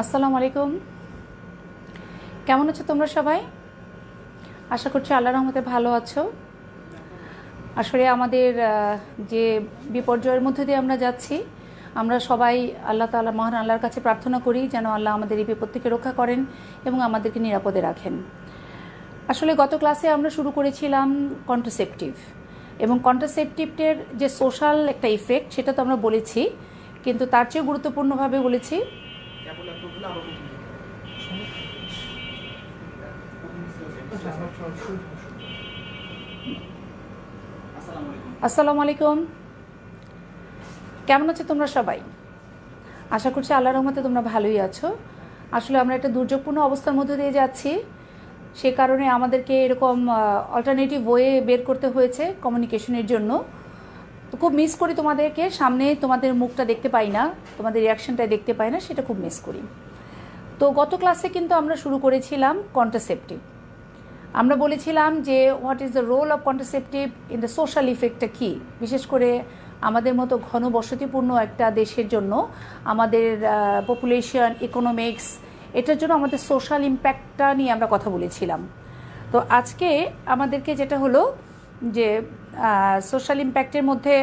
আসসালামু আলাইকুম। কেমন আছো তোমরা সবাই? আশা করছি আল্লাহর রহমতে ভালো আছো। আসলে আমাদের যে বিপর্যয়ের মধ্যে দিয়ে আমরা যাচ্ছি, আমরা সবাই আল্লাহ তাআলা মহান আল্লাহর কাছে প্রার্থনা করি যেন আল্লাহ আমাদের এই বিপদ থেকে রক্ষা করেন এবং আমাদেরকে নিরাপদে রাখেন। আসলে গত ক্লাসে আমরা শুরু করেছিলাম কন্ট্রাসেপটিভ, এবং কন্ট্রাসেপটিভের যে সোশ্যাল একটা ইফেক্ট সেটা তো আমরা বলেছি, কিন্তু তার চেয়ে গুরুত্বপূর্ণভাবে বলেছি আসসালামু আলাইকুম। কেমন আছো তোমরা সবাই? আশা করছি আল্লাহর রহমতে তোমরা ভালোই আছো। আসলে আমরা একটা দুর্যোগপূর্ণ অবস্থার মধ্যে দিয়ে যাচ্ছি, সে কারণে আমাদেরকে এরকম অল্টারনেটিভ ওয়ে বের করতে হয়েছে কমিউনিকেশনের জন্য। তো খুব মিস করি তোমাদেরকে, সামনে তোমাদের মুখটা দেখতে পাই না, তোমাদের রিয়াকশনটা দেখতে পাই না, সেটা খুব মিস করি। তো গত ক্লাসে কিন্তু আমরা শুরু করেছিলাম কন্ট্রাসেপটিভ। আমরা বলেছিলাম যে what is the role of contraceptive in the social ইফেক্টটা কী, বিশেষ করে আমাদের মতো ঘনবসতিপূর্ণ একটা দেশের জন্য, আমাদের পপুলেশন, ইকোনমিক্স, এটার জন্য আমাদের সোশ্যাল ইম্প্যাক্টটা নিয়ে আমরা কথা বলেছিলাম। তো আজকে আমাদেরকে যেটা হলো যে সোশ্যাল ইম্প্যাক্টের মধ্যে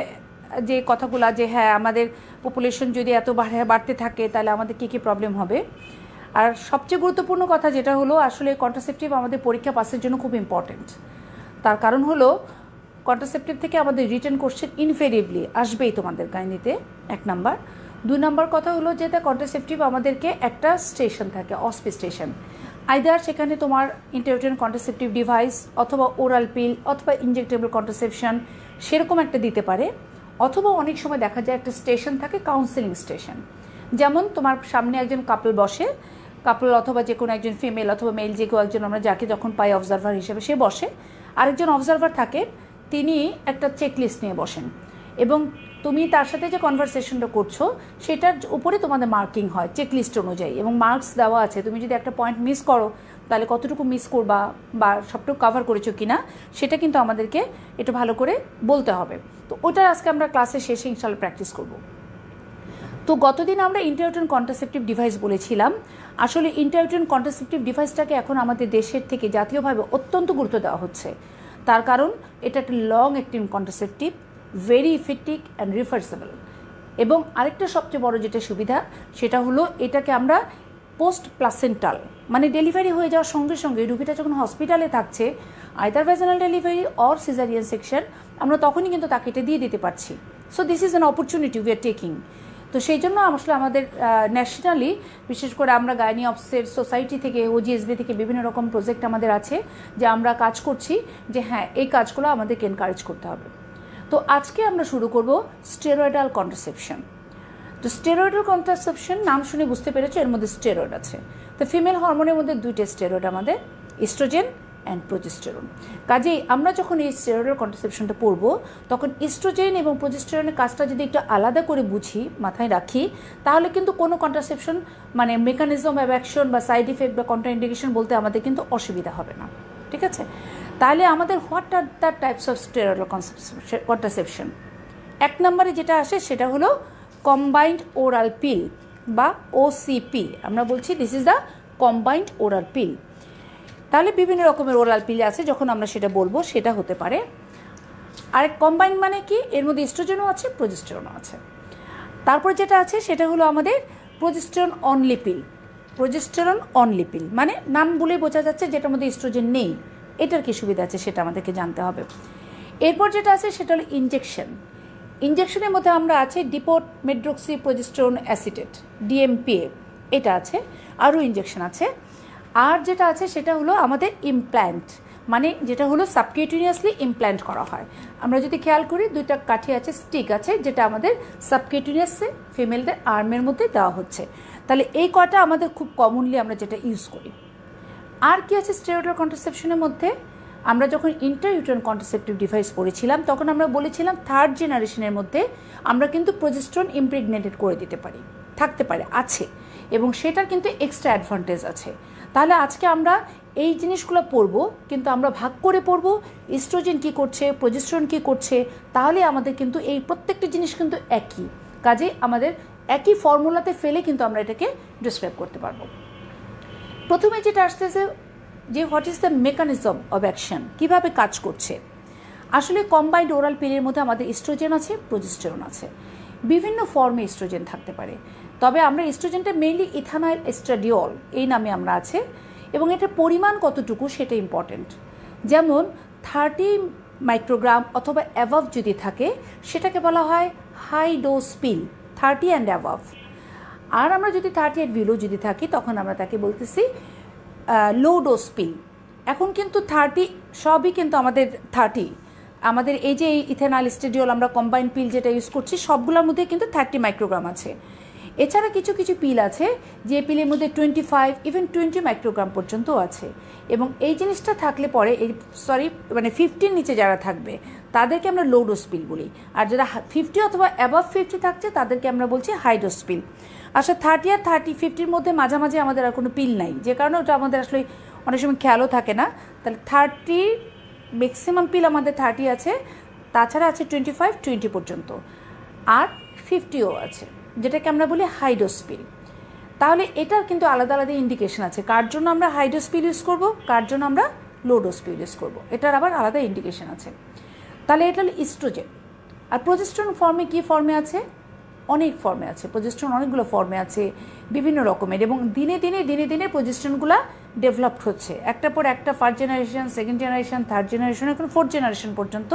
যে কথাগুলো, যে হ্যাঁ আমাদের পপুলেশন যদি এত বাড়তে থাকে তাহলে আমাদের কী কী প্রবলেম হবে। আর সবচেয়ে গুরুত্বপূর্ণ কথা যেটা হলো, আসলে কন্ট্রাসেপটিভ আমাদের পরীক্ষা পাসের জন্য খুব ইম্পর্ট্যান্ট। তার কারণ হলো কন্ট্রাসেপটিভ থেকে আমাদের রিটার্ন কোশ্চেন ইনফেরিবলি আসবেই তোমাদের গাইনিতে, এক নাম্বার। দুই নাম্বার কথা হলো যে কন্ট্রাসেপটিভ আমাদেরকে একটা স্টেশন থাকে, অসপি স্টেশন, আইদার সেখানে তোমার ইন্টারউটেরাইন কন্ট্রাসেপটিভ ডিভাইস অথবা ওরাল পিল অথবা ইনজেক্টেবল কন্ট্রাসেপশন সেরকম একটা দিতে পারে, অথবা অনেক সময় দেখা যায় একটা স্টেশন থাকে কাউন্সেলিং স্টেশন। যেমন তোমার সামনে একজন কাপল বসে, কাপল অথবা যে কোনো একজন ফিমেল অথবা মেল, যে কেউ একজন আমরা যাকে যখন পাই অবজারভার হিসেবে, সে বসে, আরেকজন অবজারভার থাকে, তিনি একটা চেকলিস্ট নিয়ে বসেন, এবং তুমি তার সাথে যে কনভারসেশনটা করছো সেটার উপরে তোমাদের মার্কিং হয় চেকলিস্ট অনুযায়ী, এবং মার্কস দেওয়া আছে। তুমি যদি একটা পয়েন্ট মিস করো তাহলে কতটুকু মিস করবা বা সবটুকু কভার করেছো কিনা সেটা কিন্তু আমাদেরকে একটু ভালো করে বলতে হবে। তো ওটা আজকে আমরা ক্লাসের শেষে ইনশাল্লাহ প্র্যাকটিস করবো। তো গতদিন আমরা ইন্টারউটেরাইন কন্ট্রাসেপটিভ ডিভাইস বলেছিলাম। আসলে ইন্টারউটেরাইন কন্ট্রাসেপটিভ ডিভাইসটাকে এখন আমাদের দেশের থেকে জাতীয়ভাবে অত্যন্ত গুরুত্ব দেওয়া হচ্ছে। তার কারণ এটা একটা long acting contraceptive, very effective and reversible. এবং আরেকটা সবচেয়ে বড় যেটা সুবিধা সেটা হলো এটাকে আমরা পোস্ট প্লাসেন্টাল, মানে ডেলিভারি হয়ে যাওয়ার সঙ্গে সঙ্গে রুগীটা যখন হসপিটালে থাকছে, either vaginal delivery or caesarean section, আমরা তখনই কিন্তু তাকে এটা দিয়ে দিতে পারছি। So this is an opportunity we are taking. তো সেই জন্য আসলে আমাদের ন্যাশনালি, বিশেষ করে আমরা গাইনি অফিসের সোসাইটি থেকে, ওজিএসবি থেকে বিভিন্ন রকম প্রজেক্ট আমাদের আছে যে আমরা কাজ করছি, যে হ্যাঁ এই কাজগুলো আমাদেরকে এনকারেজ করতে হবে। তো আজকে আমরা শুরু করব স্টেরয়েডাল কন্ট্রাসেপশন। তো স্টেরয়েডাল কন্ট্রাসেপশন নাম শুনে বুঝতে পেরেছো এর মধ্যে স্টেরয়েড আছে। তো ফিমেল হরমোনের মধ্যে দুইটা স্টেরয়েড আমাদের, ইস্ট্রোজেন অ্যান্ড প্রোজেস্টেরন। কাজেই আমরা যখন এই স্টেরয়েডাল কন্ট্রাসেপশনটা পড়বো তখন ইস্ট্রোজেন এবং প্রোজেস্টেরনের কাজটা যদি একটু আলাদা করে বুঝি, মাথায় রাখি, তাহলে কিন্তু কোনো কন্ট্রাসেপশন মানে মেকানিজম অফ অ্যাকশন বা সাইড ইফেক্ট বা কন্ট্রাইন্ডিকেশন বলতে আমাদের কিন্তু অসুবিধা হবে না। ঠিক আছে? তাহলে আমাদের what are the types of steroidal contraception, এক নম্বরে যেটা আসে সেটা হলো কম্বাইন্ড ওরাল পিল বা ওসিপি। আমরা বলছি this is the combined oral পিল। তাহলে বিভিন্ন রকমের ওরাল পিল আছে, যখন আমরা সেটা বলবো সেটা হতে পারে। আরেক কম্বাইন্ড মানে কি, এর মধ্যে ইস্ট্রোজেনও আছে, প্রোজেস্টেরনও আছে। তারপর যেটা আছে সেটা হলো আমাদের প্রোজেস্টেরন অনলি পিল। প্রোজেস্টেরন অনলি পিল মানে নাম বলেই বোঝা যাচ্ছে যেটার মধ্যে ইস্ট্রোজেন নেই। এটার কি সুবিধা আছে সেটা আমাদেরকে জানতে হবে। এরপর যেটা আছে সেটা হলো ইনজেকশন। ইনজেকশনের মধ্যে আমরা আছে ডিপোট মেড্রক্সি প্রোজেস্টেরন অ্যাসিটেট, ডিএমপিএ, এটা আছে। আরও ইনজেকশন আছে। আর যেটা আছে সেটা হলো আমাদের ইমপ্ল্যান্ট, মানে যেটা হলো সাবকিউটিনিয়াসলি ইমপ্ল্যান্ট করা হয়। আমরা যদি খেয়াল করি দুইটা কাঠি আছে, স্টিক আছে, যেটা আমাদের সাবকিউটিনিয়াসে ফিমেলদের আর্মের মধ্যে দেওয়া হচ্ছে। তাহলে এই কয়টা আমাদের খুব কমনলি আমরা যেটা ইউজ করি। আর কি আছে স্টেরয়েডাল কন্ট্রাসেপশনের মধ্যে, আমরা যখন ইন্টারইউটেরাইন কন্ট্রাসেপটিভ ডিভাইস পড়েছিলাম তখন আমরা বলেছিলাম থার্ড জেনারেশনের মধ্যে আমরা কিন্তু প্রোজেস্টেরন ইমপ্রেগনেটেড করে দিতে পারি, থাকতে পারে, আছে, এবং সেটার কিন্তু এক্সট্রা অ্যাডভান্টেজ আছে। তাহলে আজকে আমরা এই জিনিসগুলো পড়বো, কিন্তু আমরা ভাগ করে পড়বো ইস্ট্রোজেন কী করছে, প্রোজেস্টেরন কী করছে। তাহলে আমাদের কিন্তু এই প্রত্যেকটি জিনিস কিন্তু একই, কাজে আমাদের একই ফর্মুলাতে ফেলে কিন্তু আমরা এটাকে ডিসক্রাইব করতে পারবো। প্রথমে যেটা আসতেছে যে what is the mechanism of action, কীভাবে কাজ করছে। আসলে কম্বাইন্ড ওরাল পিলের মধ্যে আমাদের ইস্ট্রোজেন আছে, প্রোজেস্টেরন আছে, বিভিন্ন ফর্মে ইস্ট্রোজেন থাকতে পারে। তবে আমরা ইস্ট্রোজেনটা মেইনলি ইথানাইল এস্ট্রাডিওল এই নামে আমরা আছে, এবং এটার পরিমাণ কতটুকু সেটা ইম্পর্টেন্ট। যেমন 30 মাইক্রোগ্রাম অথবা অ্যাভাভ যদি থাকে সেটাকে বলা হয় high dose pill, 30 and above. আর আমরা যদি 30 এর বিলো যদি থাকি তখন আমরা তাকে বলতেছি লো ডোজ পিল। এখন কিন্তু 30 সবই কিন্তু আমাদের 30, আমাদের এই যে ইথানাইল এস্ট্রাডিওল আমরা কম্বাইন্ড পিল যেটা ইউজ করছি সবগুলোর মধ্যে কিন্তু 30 মাইক্রোগ্রাম আছে। এছাড়া কিছু কিছু পিল আছে যে পিলের মধ্যে 25 ইভেন 20 মাইক্রোগ্রাম পর্যন্ত আছে, এবং এই জিনিসটা থাকলে পরে মানে 50 নিচে যারা থাকবে তাদেরকে আমরা লো ডোজ পিল বলি, আর যারা 50 অথবা অ্যাবাভ 50 থাকছে তাদেরকে আমরা বলছি হাই ডোজ পিল। আসলে 30 আর 50 মধ্যে মাঝামাঝি আমাদের আর কোনো পিল নাই, যে কারণে ওটা আমাদের আসলে অনেক সময় খেয়ালও থাকে না। তাহলে 30 ম্যাক্সিমাম পিল আমাদের 30 আছে, তাছাড়া আছে 25, 20 পর্যন্ত, আর 50ও আছে যেটাকে আমরা বলি হাই ডোজ পিল। তাহলে এটার কিন্তু আলাদা আলাদা ইন্ডিকেশন আছে, কার জন্য আমরা হাই ডোজ পিল ইউজ করবো, কার জন্য আমরা লো ডোজ পিল ইউজ করবো, এটার আবার আলাদা ইন্ডিকেশন আছে। তাহলে এটা হলো ইস্ট্রোজেন। আর প্রোজেস্টেরন ফর্মে কী ফর্মে আছে, অনেক ফর্মে আছে। প্রোজেস্টেরন অনেকগুলো ফর্মে আছে বিভিন্ন রকমের, এবং দিনে দিনে প্রোজেস্টেরনগুলো ডেভেলপড হচ্ছে একটা পর একটা। First generation, second generation, third generation, এখন 4th জেনারেশন পর্যন্ত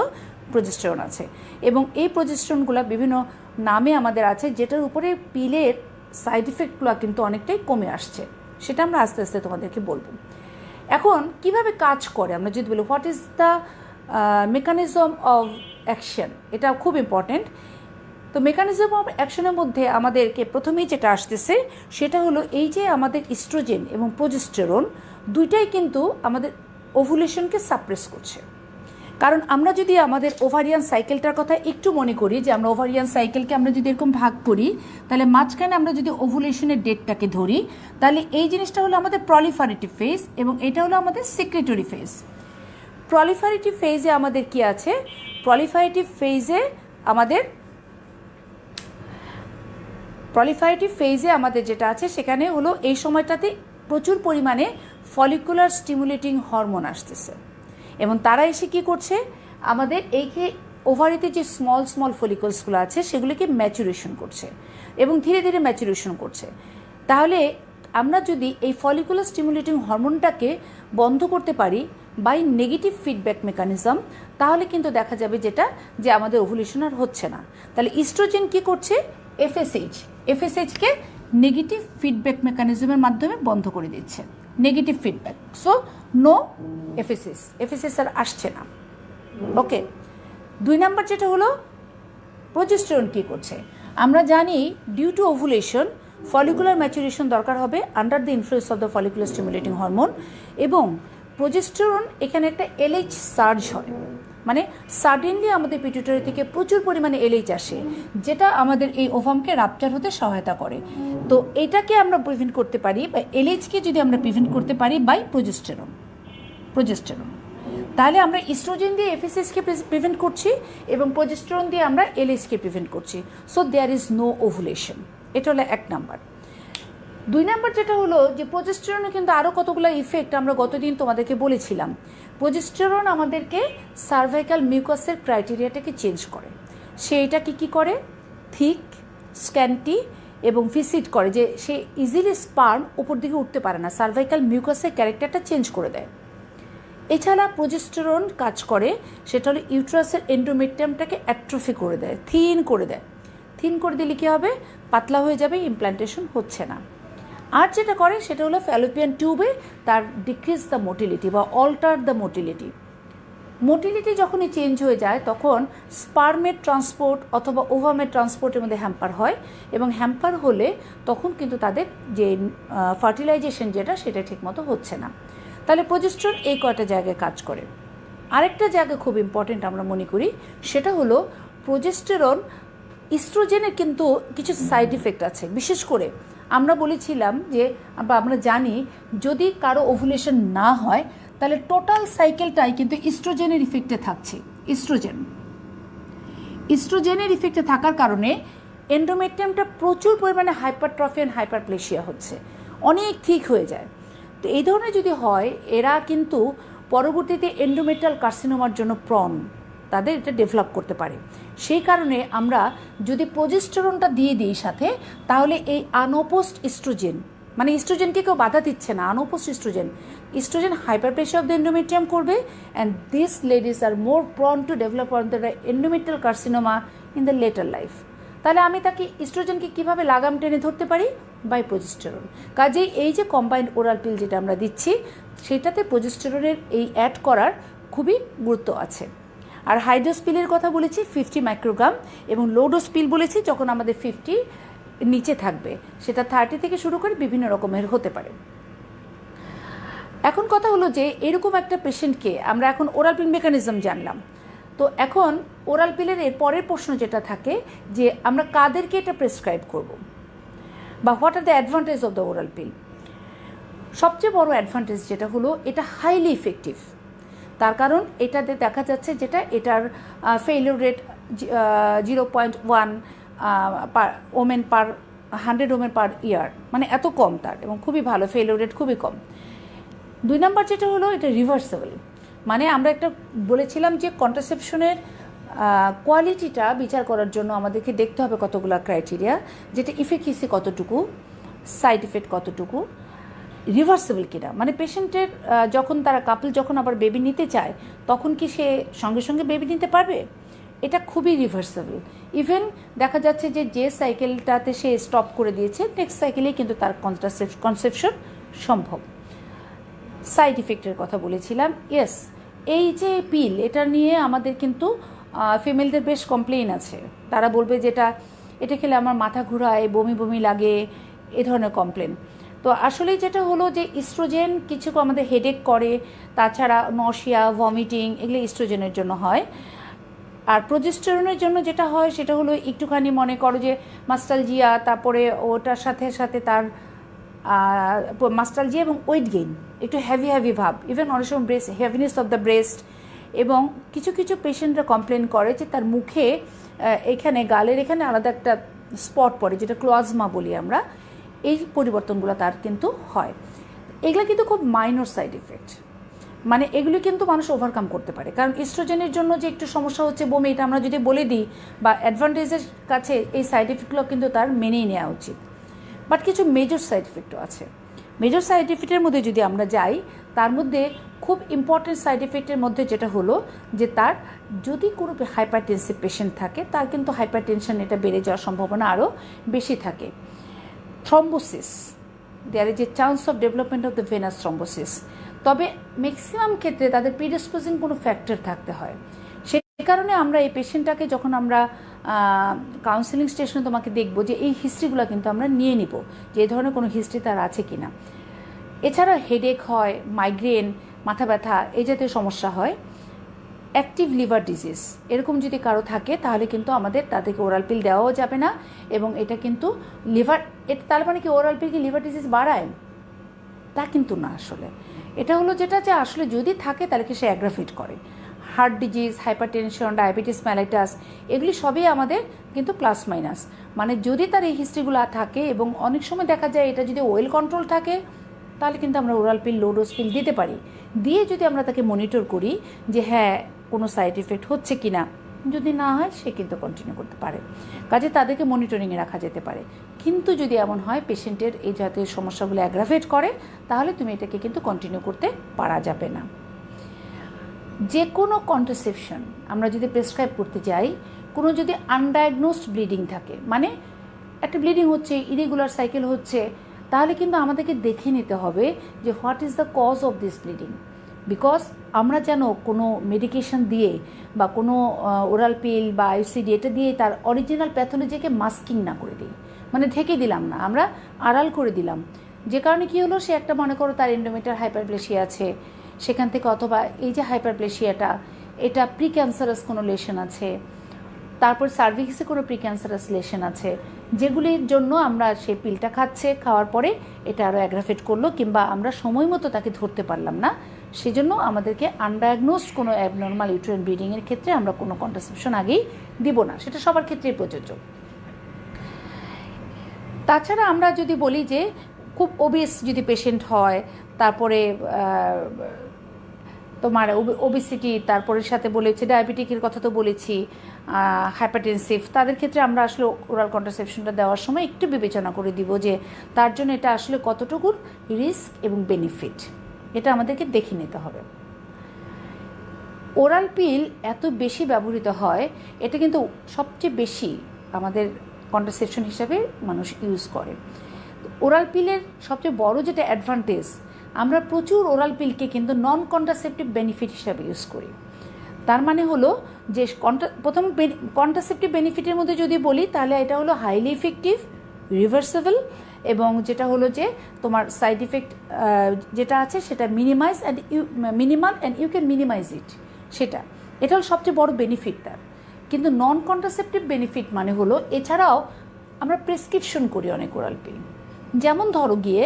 প্রোজেস্টেরন আছে, এবং এই প্রোজেস্টেরনগুলো বিভিন্ন নামে আমাদের আছে, যেটার উপরে পিলের সাইড ইফেক্টগুলো কিন্তু অনেকটাই কমে আসছে, সেটা আমরা আস্তে আস্তে তোমাদেরকে বলবো। এখন কিভাবে কাজ করে আমরা যদি বলি what is the mechanism of action, এটা খুব ইম্পর্টেন্ট। তো মেকানিজম অফ অ্যাকশনের মধ্যে আমাদেরকে প্রথমেই যেটা আসতেছে সেটা হলো এই যে আমাদের ইস্ট্রোজেন এবং প্রোজেস্টেরন দুইটাই কিন্তু আমাদের ওভুলেশনকে সাপ্রেস করছে। কারণ আমরা যদি আমাদের ওভারিয়ান সাইকেলটার কথা একটু মনে করি, যে আমরা ওভারিয়ান সাইকেলকে আমরা যদি এরকম ভাগ করি, তাহলে মাঝখানে আমরা যদি ওভুলেশনের ডেটটাকে ধরি, তাহলে এই জিনিসটা হলো আমাদের প্রলিফারেটিভ ফেজ এবং এটা হলো আমাদের সিক্রেটরি ফেজ। প্রলিফারেটিভ ফেজে আমাদের কি আছে, প্রলিফারেটিভ ফেজে আমাদের যেটা আছে সেখানে হলো এই সময়টাতে প্রচুর পরিমাণে ফলিকুলার স্টিমুলেটিং হরমোন আসতেছে, এবং তারা এসে কী করছে, আমাদের এই যে ওভারিতে যে স্মল ফলিকলসগুলো আছে সেগুলিকে ম্যাচুরেশন করছে এবং ধীরে ধীরে ম্যাচুরেশন করছে। তাহলে আমরা যদি এই ফলিকুলার স্টিমুলেটিং হরমোনটাকে বন্ধ করতে পারি বাই নেগেটিভ ফিডব্যাক মেকানিজম, তাহলে কিন্তু দেখা যাবে যেটা যে আমাদের ওভুলেশন আর হচ্ছে না। তাহলে ইস্ট্রোজেন কি করছে, এফএসএইচকে নেগেটিভ ফিডব্যাক মেকানিজমের মাধ্যমে বন্ধ করে দিচ্ছে, negative feedback. So no FSS আর আসছে না। ওকে, 2 নাম্বার যেটা হলো প্রোজেস্টেরন কী করছে, আমরা জানি due to ovulation follicular maturation দরকার হবে under the influence of the follicular stimulating hormone, এবং প্রোজেস্টেরন এখানে একটা এলএইচ সার্জ হয়, মানে সাডেনলি আমাদের পিটুইটারি থেকে প্রচুর পরিমাণে এলএইচ আসে, যেটা আমাদের এই ওভামকে রাপচার হতে সহায়তা করে। তো এটাকে আমরা প্রিভেন্ট করতে পারি, বা এলএইচকে যদি আমরা প্রিভেন্ট করতে পারি বাই প্রোজেস্টেরন, তাহলে আমরা ইস্ট্রোজেন দিয়ে এফএসএসকে প্রিভেন্ট করছি এবং প্রোজেস্টেরন দিয়ে আমরা এলএইচকে প্রিভেন্ট করছি। So there is no ovulation. এটা হলো 1 নাম্বার। 2 নাম্বার যেটা হলো যে প্রোজেস্টেরনে কিন্তু আরও কতগুলো ইফেক্ট আমরা গতদিন তোমাদেরকে বলেছিলাম। প্রোজেস্টেরন আমাদেরকে সার্ভাইকাল মিউকাসের ক্রাইটেরিয়াটাকে চেঞ্জ করে, সেইটাকে কী করে, থিক, স্ক্যান্টি এবং ভিসিড করে, যে সে ইজিলি স্পার্ম উপর দিকে উঠতে পারে না, সার্ভাইকাল মিউকাসের ক্যারেক্টারটা চেঞ্জ করে দেয়। এছাড়া প্রোজেস্টেরন কাজ করে সেটা হলো ইউট্রাসের এন্ডোমেট্রিয়ামটাকে অ্যাট্রফি করে দেয়, থিন করে দিলে কী হবে, পাতলা হয়ে যাবে, ইমপ্ল্যান্টেশন হচ্ছে না। আর যেটা করে সেটা হলো ফ্যালোপিয়ান টিউবে তার ডিক্রিজ দ্য মোটিলিটি বা অল্টার দ্য মোটিলিটি যখনই চেঞ্জ হয়ে যায় তখন স্পার্মের ট্রান্সপোর্ট অথবা ওভামের ট্রান্সপোর্টের মধ্যে হ্যাম্পার হয়, এবং হ্যাম্পার হলে তখন কিন্তু তাদের যে ফার্টিলাইজেশন যেটা সেটা ঠিকমতো হচ্ছে না। তাহলে প্রোজেস্টেরন এই কয়টা জায়গায় কাজ করে। আরেকটা জায়গা খুব ইম্পর্টেন্ট আমরা মনে করি, সেটা হলো প্রোজেস্টেরন ইস্ট্রোজেনের কিন্তু কিছু সাইড ইফেক্ট আছে। বিশেষ করে আমরা বলেছিলাম যে আমরা জানি যদি কারো ওভুলেশন না হয় তাহলে টোটাল সাইকেলটাই কিন্তু ইস্ট্রোজেনের ইফেক্টে থাকছে। ইস্ট্রোজেনের ইফেক্টে থাকার কারণে এন্ডোমেট্রিয়ামটা প্রচুর পরিমাণে হাইপারট্রফি অ্যান্ড হাইপারপ্লেশিয়া হচ্ছে, অনেক ঠিক হয়ে যায়। তো এই ধরনের যদি হয়, এরা কিন্তু পরবর্তীতে এন্ডোমেট্রিয়াল কার্সিনোমার জন্য প্রন, তাদের এটা ডেভেলপ করতে পারে। সেই কারণে আমরা যদি প্রোজেস্টেরনটা দিয়ে দিই সাথে, তাহলে এই আনওপোজড ইস্ট্রোজেন, মানে ইস্ট্রোজেনকে কেউ বাধা দিচ্ছে না, unopposed estrogen hyperplasia of the endometrium করবে, and this ladies are more prone to develop on the endometrial carcinoma in the later life. তাহলে আমি তাকে ইস্ট্রোজেনকে কীভাবে লাগাম টেনে ধরতে পারি? By progesterone. কাজেই এই যে কম্বাইন্ড ওরাল পিল যেটা আমরা দিচ্ছি, সেটাতে প্রোজেস্টেরনের এই অ্যাড করার খুবই গুরুত্ব আছে। আর হাইড্রোস পিলের কথা বলেছি 50 মাইক্রোগ্রাম, এবং লোডোস পিল বলেছি যখন আমাদের 50 নিচে থাকবে, সেটা 30 থেকে শুরু করে বিভিন্ন রকমের হতে পারে। এখন কথা হলো যে এরকম একটা পেশেন্টকে আমরা এখন ওরাল পিল মেকানিজম জানলাম, তো এখন ওরাল পিলের এর পরের প্রশ্ন যেটা থাকে যে আমরা কাদেরকে এটা প্রেসক্রাইব করব, বা what are the advantage of the oral পিল। সবচেয়ে বড় অ্যাডভান্টেজ যেটা হলো, এটা হাইলি ইফেক্টিভ। তার কারণ এটাতে দেখা যাচ্ছে যেটা এটার ফেইলিওর রেট 0.1 ওমেন পার 100 ওমেন পার ইয়ার, মানে এত কম তার, এবং খুবই ভালো, ফেইলিওর রেট খুবই কম। 2 নম্বর যেটা হলো, এটা রিভার্সেবল। মানে আমরা একটা বলেছিলাম যে কন্ট্রাসেপশনের কোয়ালিটিটা বিচার করার জন্য আমাদেরকে দেখতে হবে কতগুলো ক্রাইটেরিয়া, যেটা ইফেক্সি কতটুকু, সাইড ইফেক্ট কতটুকু, রিভার্সেবল কিনা, মানে পেশেন্টের যখন তারা কাপল যখন আবার বেবি নিতে চায়, তখন কি সে সঙ্গে সঙ্গে বেবি নিতে পারবে? এটা খুবই রিভার্সেবল। ইভেন দেখা যাচ্ছে যে সাইকেলটাতে সে স্টপ করে দিয়েছে, নেক্সট সাইকেলেই কিন্তু তার কনসেপশন সম্ভব। সাইড ইফেক্টের কথা বলেছিলাম। ইয়েস, এই যে পিল, এটা নিয়ে আমাদের কিন্তু ফিমেলদের বেশ কমপ্লেইন আছে। তারা বলবে যেটা এটা খেলে আমার মাথা ঘোরায়, বমি বমি লাগে, এ ধরনের কমপ্লেন। তো আসলে যেটা হলো যে ইস্ট্রোজেন কিছু আমাদের হেডেক করে, তাছাড়া নশিয়া, ভমিটিং, এগুলো ইস্ট্রোজেনের জন্য হয়। আর প্রোজেস্টেরনের জন্য যেটা হয় সেটা হলো একটুখানি মনে করো যে মাস্টালজিয়া, তারপরে ওটার সাথে সাথে তার মাস্টালজিয়া এবং ওয়েট গেইন, একটু হেভি ভাব, ইভেন অনেক সময় breast heaviness of the breast. এবং কিছু কিছু পেশেন্টরা কমপ্লেন করে যে তার মুখে এখানে গালের এখানে আলাদা একটা স্পট পড়ে, যেটা ক্লোজমা বলি আমরা। এই পরিবর্তনগুলো তার কিন্তু হয়। এগুলো কিন্তু খুব মাইনর সাইড ইফেক্ট, মানে এগুলি কিন্তু মানুষ ওভারকাম করতে পারে। কারণ ইস্ট্রোজেনের জন্য যে একটু সমস্যা হচ্ছে বমি, এটা আমরা যদি বলে দিই বা অ্যাডভান্টেজের কাছে, এই সাইড ইফেক্টগুলো কিন্তু তার মেনেই নেওয়া উচিত। বাট কিছু মেজর সাইড ইফেক্টও আছে। মেজর সাইড ইফেক্টের মধ্যে যদি আমরা যাই, তার মধ্যে খুব ইম্পর্টেন্ট সাইড ইফেক্টের মধ্যে যেটা হলো যে তার যদি কোনো হাইপারটেনসিভ পেশেন্ট থাকে, তার কিন্তু হাইপারটেনশন এটা বেড়ে যাওয়ার সম্ভাবনা আরও বেশি থাকে। Thrombosis, there is a chance of development of the venous thrombosis. তবে ম্যাক্সিমাম ক্ষেত্রে তাদের প্রিডিসপোজিং কোনো ফ্যাক্টর থাকতে হয়। সেই কারণে আমরা এই পেশেন্টটাকে যখন আমরা কাউন্সেলিং স্টেশনে তোমাকে দেখবো যে এই হিস্ট্রিগুলো কিন্তু আমরা নিয়ে নিব, যে এই ধরনের কোনো হিস্ট্রি তার আছে কি না। এছাড়া হেডেক হয়, মাইগ্রেন, মাথা ব্যথা, এই জাতীয় সমস্যা হয়। অ্যাক্টিভ লিভার ডিজিজ এরকম যদি কারো থাকে, তাহলে কিন্তু আমাদের তাদেরকে ওরাল পিল দেওয়াও যাবে না। এবং এটা কিন্তু লিভার, এটা তার মানে কি ওরাল পিল কি লিভার ডিজিজ বাড়ায়? তা কিন্তু না। আসলে এটা হলো যেটা, যে আসলে যদি থাকে তাহলে কি সে অ্যাগ্রাভেট করে। Heart disease, hypertension, diabetes mellitus, এগুলি সবই আমাদের কিন্তু প্লাস মাইনাস। মানে যদি তার এই হিস্ট্রিগুলো থাকে, এবং অনেক সময় দেখা যায় এটা যদি ওয়েল কন্ট্রোল থাকে, তাহলে কিন্তু আমরা ওরাল পিল, লো ডোজ পিল দিতে পারি। দিয়ে যদি আমরা তাকে মনিটর করি যে হ্যাঁ কোনো সাইড এফেক্ট হচ্ছে কি না, যদি না হয় সে কিন্তু কন্টিনিউ করতে পারে। কাজে তাদেরকে মনিটরিংয়ে রাখা যেতে পারে। কিন্তু যদি এমন হয় পেশেন্টের এই জাতীয় সমস্যাগুলো অ্যাগ্রাভেট করে, তাহলে তুমি এটাকে কিন্তু কন্টিনিউ করতে পারা যাবে না। যে কোনো কন্ট্রাসেপশন আমরা যদি প্রেসক্রাইব করতে যাই, কোনো যদি আনডায়াগনোসড ব্লিডিং থাকে, মানে একটা ব্লিডিং হচ্ছে, ইরেগুলার সাইকেল হচ্ছে, তাহলে কিন্তু আমাদেরকে দেখে নিতে হবে যে what is the cause of this bleeding. Because আমরা যেন কোনো মেডিকেশন দিয়ে বা কোনো ওরাল পিল বা আইসিডি এটা দিয়ে তার অরিজিনাল প্যাথোলজিকে মাস্কিং না করে দিই, মানে ঢেকে দিলাম না, আমরা আড়াল করে দিলাম। যে কারণে কী হলো, সে একটা মনে করো তার এন্ডোমেট্রিয়াল হাইপারপ্লেশিয়া আছে, সেখান থেকে অথবা এই যে হাইপারপ্লেশিয়াটা, এটা প্রি ক্যান্সারাস কোনো লেশন আছে, তারপর সার্ভিক্সে কোনো প্রি ক্যান্সারাস লেশন আছে, যেগুলির জন্য আমরা সেই পিলটা খাওয়ার পরে এটা আরও অ্যাগ্রাভেট করলো, কিংবা আমরা সময় মতো তাকে ধরতে পারলাম না। সেজন্য আমাদেরকে আনডায়াগনোসড কোনো অ্যাবনর্মাল ইউটেরাইন ব্লিডিংয়ের ক্ষেত্রে আমরা কোনো কন্ট্রাসেপশন আগেই দিব না। সেটা সবার ক্ষেত্রেই প্রযোজ্য। তাছাড়া আমরা যদি বলি যে খুব ওবেস যদি পেশেন্ট হয়, তারপরে তোমার ওবেসিটি, তারপরে সাথে বলেছি ডায়াবেটিকের কথা তো বলেছি, হাইপারটেনসিভ, তাদের ক্ষেত্রে আমরা আসলে ওরাল কন্ট্রাসেপশনটা দেওয়ার সময় একটু বিবেচনা করে দিব যে তার জন্য এটা আসলে কতটুকু রিস্ক এবং বেনিফিট, এটা আমাদেরকে দেখে নিতে হবে। ওরাল পিল এত বেশি ব্যবহৃত হয়, এটা কিন্তু সবচেয়ে বেশি আমাদের কন্ট্রাসেপশন হিসাবে মানুষ ইউজ করে। ওরাল পিলের সবচেয়ে বড় যেটা অ্যাডভান্টেজ, আমরা প্রচুর ওরাল পিলকে কিন্তু নন কন্ট্রাসেপটিভ বেনিফিট হিসাবে ইউজ করি। তার মানে হলো যে প্রথম কন্ট্রাসেপটিভ বেনিফিটের মধ্যে যদি বলি তাহলে এটা হলো হাইলি ইফেক্টিভ, রিভার্সেবল, এবং যেটা হলো যে তোমার সাইড ইফেক্ট যেটা আছে সেটা minimal and you can minimise it, এটা হলো সবচেয়ে বড় বেনিফিট তার। কিন্তু নন কন্ট্রাসেপটিভ বেনিফিট মানে হলো এছাড়াও আমরা প্রেসক্রিপশন করি অনেক ওরাল পিল। যেমন ধরো গিয়ে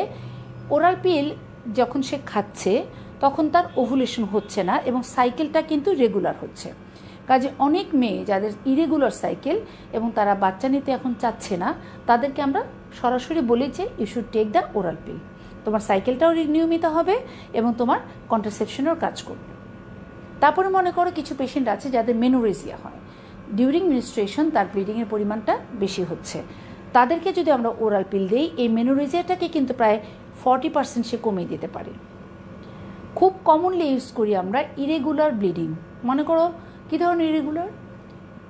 ওরাল পিল যখন সে খাচ্ছে তখন তার ওভুলেশন হচ্ছে না এবং সাইকেলটা কিন্তু রেগুলার হচ্ছে। কাজে অনেক মেয়ে যাদের ইরেগুলার সাইকেল এবং তারা বাচ্চা নিতে এখন চাচ্ছে না, তাদেরকে আমরা সরাসরি বলি যে you should take the oral pill, তোমার সাইকেলটাও নিয়মিত হবে এবং তোমার কন্ট্রাসেপশনেরও কাজ করবে। তারপরে মনে করো কিছু পেশেন্ট আছে যাদের মেনোরেজিয়া হয়, ডিউরিং মেনস্ট্রুয়েশন তার ব্লিডিংয়ের পরিমাণটা বেশি হচ্ছে, তাদেরকে যদি আমরা ওরাল পিল দিই এই মেনোরেজিয়াটাকে কিন্তু প্রায় 40% সে কমিয়ে দিতে পারে। খুব কমনলি ইউজ করি আমরা ইরেগুলার ব্লিডিং। মনে করো কী ধরনের ইরেগুলার,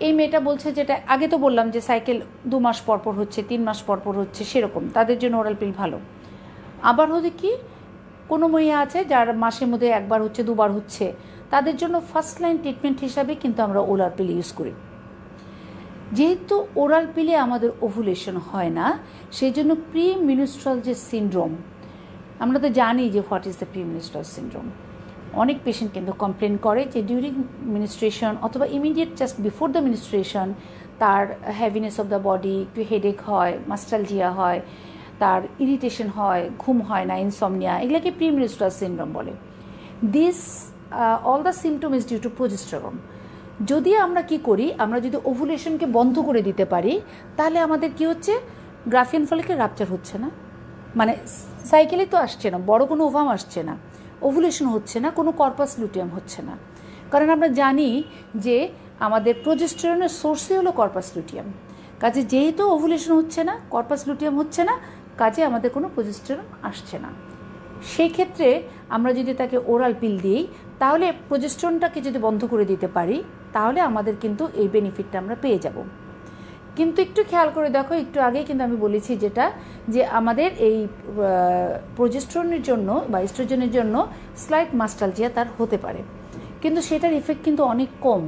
এই মেয়েটা বলছে, যেটা আগে তো বললাম যে সাইকেল 2 মাস পরপর হচ্ছে, 3 মাস পরপর হচ্ছে, সেরকম তাদের জন্য ওরাল পিল ভালো। আবার হচ্ছে কি কোনো মেয়ে আছে যার মাসের মধ্যে একবার হচ্ছে, 2বার হচ্ছে, তাদের জন্য ফার্স্ট লাইন ট্রিটমেন্ট হিসাবে কিন্তু আমরা ওরাল পিল ইউজ করি। যেহেতু ওরাল পিলে আমাদের ওভুলেশন হয় না, সেই জন্য প্রি মিনস্ট্রাল যে সিনড্রোম, আমরা তো জানি যে what is the pre menstrual syndrome. অনেক পেশেন্ট কিন্তু কমপ্লেন করে যে ডিউরিং মিনিস্ট্রেশন অথবা immediate just before the ministration তার হ্যাভিনেস অফ দ্য বডি, একটু হেডেক হয়, মাস্টালজিয়া হয়, তার ইরিটেশন হয়, ঘুম হয় না, ইনসমনিয়া, এগুলোকে প্রি মিনস্ট্রাল সিনড্রোম বলে। This all the symptom is due to progesterone. যদি আমরা কি করি, আমরা যদি ওভুলেশনকে বন্ধ করে দিতে পারি তাহলে আমাদের কি হচ্ছে, গ্রাফিয়ান ফলিকেল রাপচার হচ্ছে না, মানে সাইকেলে তো আসছে না, বড় কোনো ওভাম আসছে না, ওভুলেশন হচ্ছে না, কোনো কর্পাস লুটিয়াম হচ্ছে না। কারণ আমরা জানি যে আমাদের প্রোজেস্টেরনের সোর্সই হলো কর্পাস লুটিয়াম। কাজে যেহেতু ওভুলেশন হচ্ছে না, কর্পাস লুটিয়াম হচ্ছে না, কাজে আমাদের কোনো প্রোজেস্টেরন আসছে না। সেই ক্ষেত্রে আমরা যদি তাকে ওরাল পিল দিই তাহলে প্রোজেস্টেরনটাকে যদি বন্ধ করে দিতে পারি তাহলে আমাদের কিন্তু এই বেনিফিটটা আমরা পেয়ে যাব। কিন্তু একটু খেয়াল করে দেখো, একটু আগেই কিন্তু আমি বলেছি যেটা, যে আমাদের এই প্রোজেস্টেরনের জন্য বা এস্ট্রোজেনের জন্য স্লাইট মাস্টালজিয়া তার হতে পারে, কিন্তু সেটার ইফেক্ট কিন্তু অনেক কম।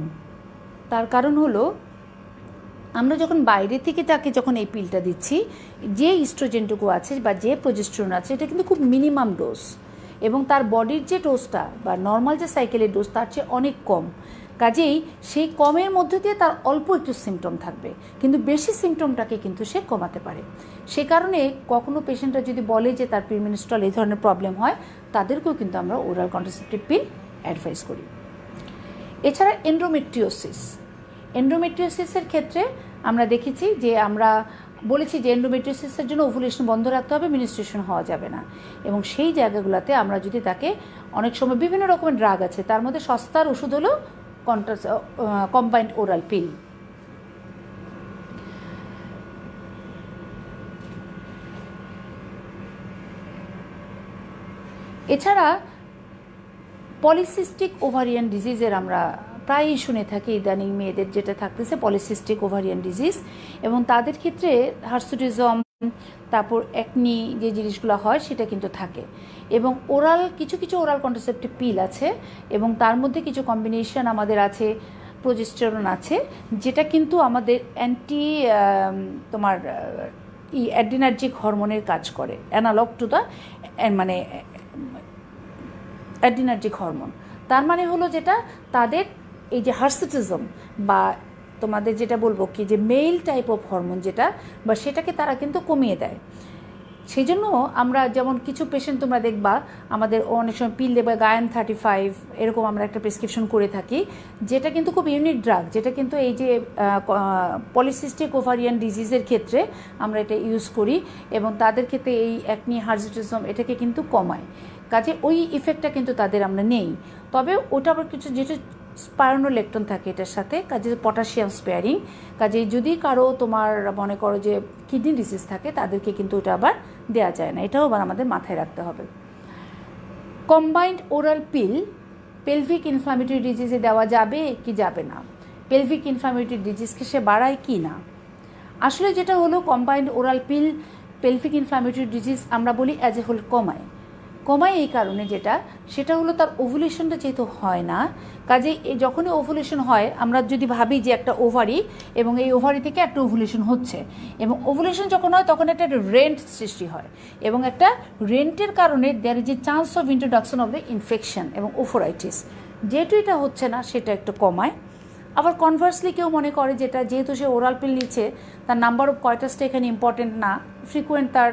তার কারণ হলো আমরা যখন বাইরে থেকে তাকে যখন এই পিলটা দিচ্ছি, যে ইস্ট্রোজেনটুকু আছে বা যে প্রোজেস্টেরন আছে এটা কিন্তু খুব মিনিমাম ডোজ, এবং তার বডির যে ডোজটা বা নর্মাল যে সাইকেলের ডোজ তার চেয়ে অনেক কম। কাজেই সেই কমের মধ্যে দিয়ে তার অল্প একটু সিমটম থাকবে, কিন্তু বেশি সিমটমটাকে কিন্তু সে কমাতে পারে। সে কারণে কখনো পেশেন্টরা যদি বলে যে তার প্রিমিনিস্ট্রাল এই ধরনের প্রবলেম হয়, তাদেরকেও কিন্তু আমরা ওরাল কন্ট্রাসেপটিভ পিল অ্যাডভাইস করি। এছাড়া এন্ডোমেট্রিওসিসের ক্ষেত্রে আমরা দেখেছি যে আমরা বলেছি যে এন্ডোমেট্রিওসিসের জন্য ওভুলেশন বন্ধ রাখতে হবে, মিনিস্ট্রেশন হওয়া যাবে না, এবং সেই জায়গাগুলোতে আমরা যদি তাকে অনেক সময় বিভিন্ন রকমের ড্রাগ আছে, তার মধ্যে সস্তার ওষুধ হলো কম্বাইন্ড ওরাল পিল। এছাড়া পলিসিস্টিক ওভারিয়ান ডিজিজের আমরা প্রায়ই শুনে থাকি ইদানিং মেয়েদের যেটা থাকতেছে পলিসিস্টিক ওভারিয়ান ডিজিজ, এবং তাদের ক্ষেত্রে হার্সুটিজম, তারপর একনি যে জিনিসগুলো হয় সেটা কিন্তু থাকে, এবং কিছু কিছু ওরাল কন্ট্রাসেপটিভ পিল আছে, এবং তার মধ্যে কিছু কম্বিনেশন আমাদের আছে, প্রোজেস্টেরন আছে, যেটা কিন্তু আমাদের তোমার অ্যাড্রিনার্জিক হরমোনের কাজ করে, অ্যানালগ টু দ্য মানে অ্যাড্রিনার্জিক হরমোন। তার মানে হলো যেটা তাদের এই যে হার্সিটিজম বা তোমাদের যেটা বলবো কি যে মেল টাইপ অফ হরমোন যেটা বা সেটাকে তারা কিন্তু কমিয়ে দেয়। সেই জন্য আমরা যেমন কিছু পেশেন্ট তোমরা দেখবা আমাদের অনেক সময় পিল দেবে গায়ান 35 এরকম আমরা একটা প্রেসক্রিপশন করে থাকি, যেটা কিন্তু খুব ইউনিক ড্রাগ, যেটা কিন্তু এই যে পলিসিস্টিক ওভারিয়ান ডিজিজের ক্ষেত্রে আমরা এটা ইউজ করি এবং তাদের ক্ষেত্রে এই অ্যাকনি হার্জিটিজম এটাকে কিন্তু কমায়। কাজে ওই ইফেক্টটা কিন্তু তাদের আমরা নেই। তবে ওটা আবার কিছু যেটা স্পাইরোনোলেকটন থাকে এটার সাথে, কাজে পটাশিয়াম স্পেয়ারিং, কাজে যদি কারো তোমার মনে করো যে কিডনি ডিজিজ থাকে তাদেরকে কিন্তু ওটা আবার দেওয়া যায় না, এটাও আবার আমাদের মাথায় রাখতে হবে। Combined oral pill pelvic inflammatory ডিজিজে দেওয়া যাবে কি যাবে না, পেলভিক ইনফ্লামেটরি ডিজিজকে সে বাড়ায় কি না। আসলে যেটা হলো combined oral pill pelvic inflammatory disease আমরা বলি অ্যাজ এ হোল কমায় এই কারণে যেটা সেটা হলো তার ওভুলেশনটা যেহেতু হয় না, কাজে যখনই ওভুলেশন হয় আমরা যদি ভাবি যে একটা ওভারি এবং এই ওভারি থেকে একটা ওভুলেশন হচ্ছে এবং ওভুলেশন যখন হয় তখন একটা রেন্ট সৃষ্টি হয় এবং একটা রেন্টের কারণে there is a chance of introduction of the infection এবং ওফোরাইটিস, যেহেতু এটা হচ্ছে না সেটা একটু কমায়। আবার কনভার্সলি কেউ মনে করে যেটা যেহেতু সে ওরাল পিল নিচ্ছে তার নাম্বার অফ কয়টাসটা এখানে ইম্পর্টেন্ট না, ফ্রিকুয়েন্ট তার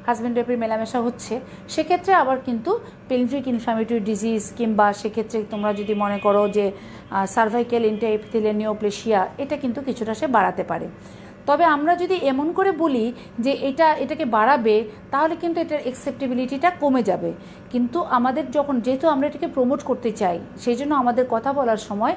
হাজব্যান্ড ওয়াইফের মেলামেশা হচ্ছে, সেক্ষেত্রে আবার কিন্তু পেলভিক ইনফ্লামেটরি ডিজিজ কিংবা সেক্ষেত্রে তোমরা যদি মনে করো যে সার্ভাইক্যাল ইন্টারএপিথেলিয়াল নিওপ্লেশিয়া এটা কিন্তু কিছুটা সে বাড়াতে পারে। তবে আমরা যদি এমন করে বলি যে এটাকে বাড়াবে তাহলে কিন্তু এটার অ্যাকসেপ্টেবিলিটিটা কমে যাবে। কিন্তু আমাদের যেহেতু আমরা এটাকে প্রমোট করতে চাই সেই জন্য আমাদের কথা বলার সময়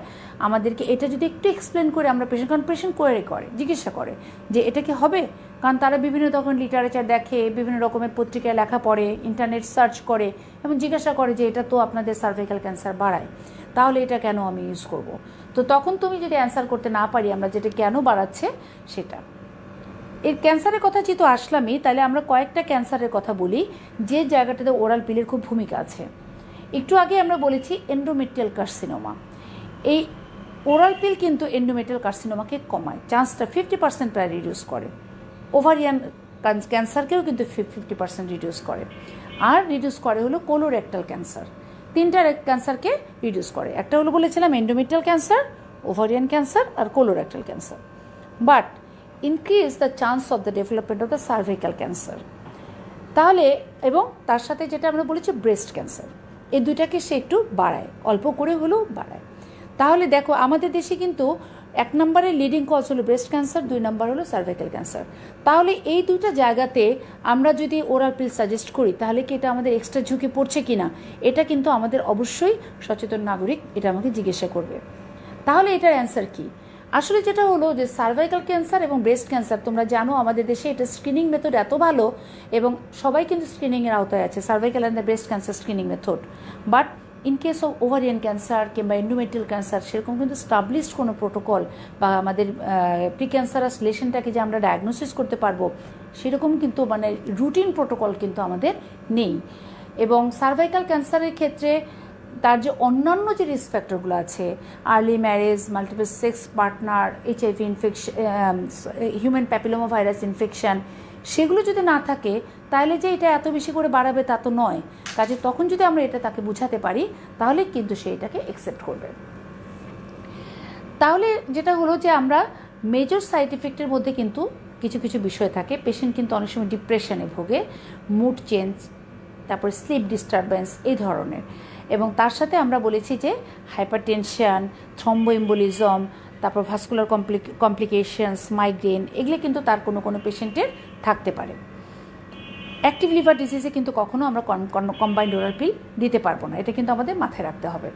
আমাদেরকে এটা যদি একটু এক্সপ্লেন করে আমরা পেশেন্ট করে জিজ্ঞাসা করে যে এটা কি হবে, কারণ তারা বিভিন্ন তখন লিটারেচার দেখে, বিভিন্ন রকমের পত্রিকায় লেখা পড়ে, ইন্টারনেট সার্চ করে এবং জিজ্ঞাসা করে যে এটা তো আপনাদের সার্ভাইকাল ক্যান্সার বাড়ায়, তাহলে এটা কেন আমি ইউজ করব। তো তখন তুমি যদি অ্যান্সার করতে না পারি আমরা যেটা কেন বাড়াচ্ছে সেটা। এর ক্যান্সারের কথা যেহেতু আসলামই, তাহলে আমরা কয়েকটা ক্যান্সারের কথা বলি যে জায়গাটাতে ওরাল পিলের খুব ভূমিকা আছে। একটু আগে আমরা বলেছি এন্ডোমেট্রিয়াল কার্সিনোমা, এই ওরাল পিল কিন্তু এন্ডোমেট্রিয়াল কার্সিনোমাকে কমায়, চান্সটা 50% প্রায় রিডিউস করে। ওভারিয়ান ক্যান্সারকেও কিন্তু 50% রিডিউস করে। আর রিডিউস করে হলো কোলোরেক্টাল ক্যান্সার, তিনটা ক্যান্সারকে রিডিউস করে। একটা হলো বলেছিলাম এন্ডোমেট্রিয়াল ক্যান্সার, ওভারিয়ান ক্যান্সার আর colorectal cancer. But increase the chance of the development of the cervical cancer. তাহলে এবং তার সাথে যেটা আমরা বলেছি ব্রেস্ট ক্যান্সার, এই দুইটাকে সে একটু বাড়ায়, অল্প করে হলেও বাড়ায়। তাহলে দেখো আমাদের দেশে কিন্তু 1 নম্বরে লিডিং কজ হলো ব্রেস্ট ক্যান্সার, 2 নম্বর হলো সার্ভাইকাল ক্যান্সার। তাহলে এই দুইটা জায়গাতে আমরা যদি ওরাল পিল সাজেস্ট করি তাহলে কি এটা আমাদের এক্সট্রা ঝুঁকি পড়ছে কি না, এটা কিন্তু আমাদের অবশ্যই সচেতন নাগরিক এটা আমাকে জিজ্ঞাসা করবে। তাহলে এটার অ্যান্সার কি? আসলে যেটা হলো যে সার্ভাইকাল ক্যান্সার এবং ব্রেস্ট ক্যান্সার তোমরা জানো আমাদের দেশে এটা স্ক্রিনিং মেথড এত ভালো এবং সবাই কিন্তু স্ক্রিনিংয়ের আওতায় আছে, cervical and the breast cancer screening method. But in case of ovarian cancer কিংবা এন্ডোমেট্রিয়াল ক্যান্সার সেরকম কিন্তু স্টাবলিশড কোনো প্রোটোকল বা আমাদের প্রি ক্যান্সারাস লেশনটাকে যে আমরা ডায়াগনোসিস করতে পারবো সেরকম কিন্তু মানে রুটিন প্রোটোকল কিন্তু আমাদের নেই। এবং সার্ভাইকাল ক্যান্সারের ক্ষেত্রে তার যে অন্যান্য যে রিস্ক ফ্যাক্টরগুলো আছে, early marriage, multiple sex partner, HIV infection, human papilloma virus infection, সেগুলো যদি না থাকে তাহলে যে এটা এত বেশি করে বাড়াবে তা তো নয়। কাজে তখন যদি আমরা এটা তাকে বুঝাতে পারি তাহলে কিন্তু সে এটাকে অ্যাকসেপ্ট করবে। তাহলে যেটা হলো যে আমরা মেজর সাইড এফেক্টের মধ্যে কিন্তু কিছু কিছু বিষয় থাকে। পেশেন্ট কিন্তু অনেক সময় ডিপ্রেশনে ভোগে, মুড চেঞ্জ, তারপরে স্লিপ ডিস্টারবেন্স এই ধরনের। এবং তার সাথে আমরা বলেছি যে হাইপারটেনশন, থ্রম্বোএম্বোলিজম, তারপর ভাস্কুলার কমপ্লিকেশনস, মাইগ্রেন, এগুলো কিন্তু তার কোনো কোনো পেশেন্টের থাকতে পারে। অ্যাক্টিভ লিভার ডিজিজে কিন্তু কখনো আমরা কম্বাইন্ড ওরাল পিল দিতে পারবো না, এটা কিন্তু আমাদের মাথায় রাখতে হবে।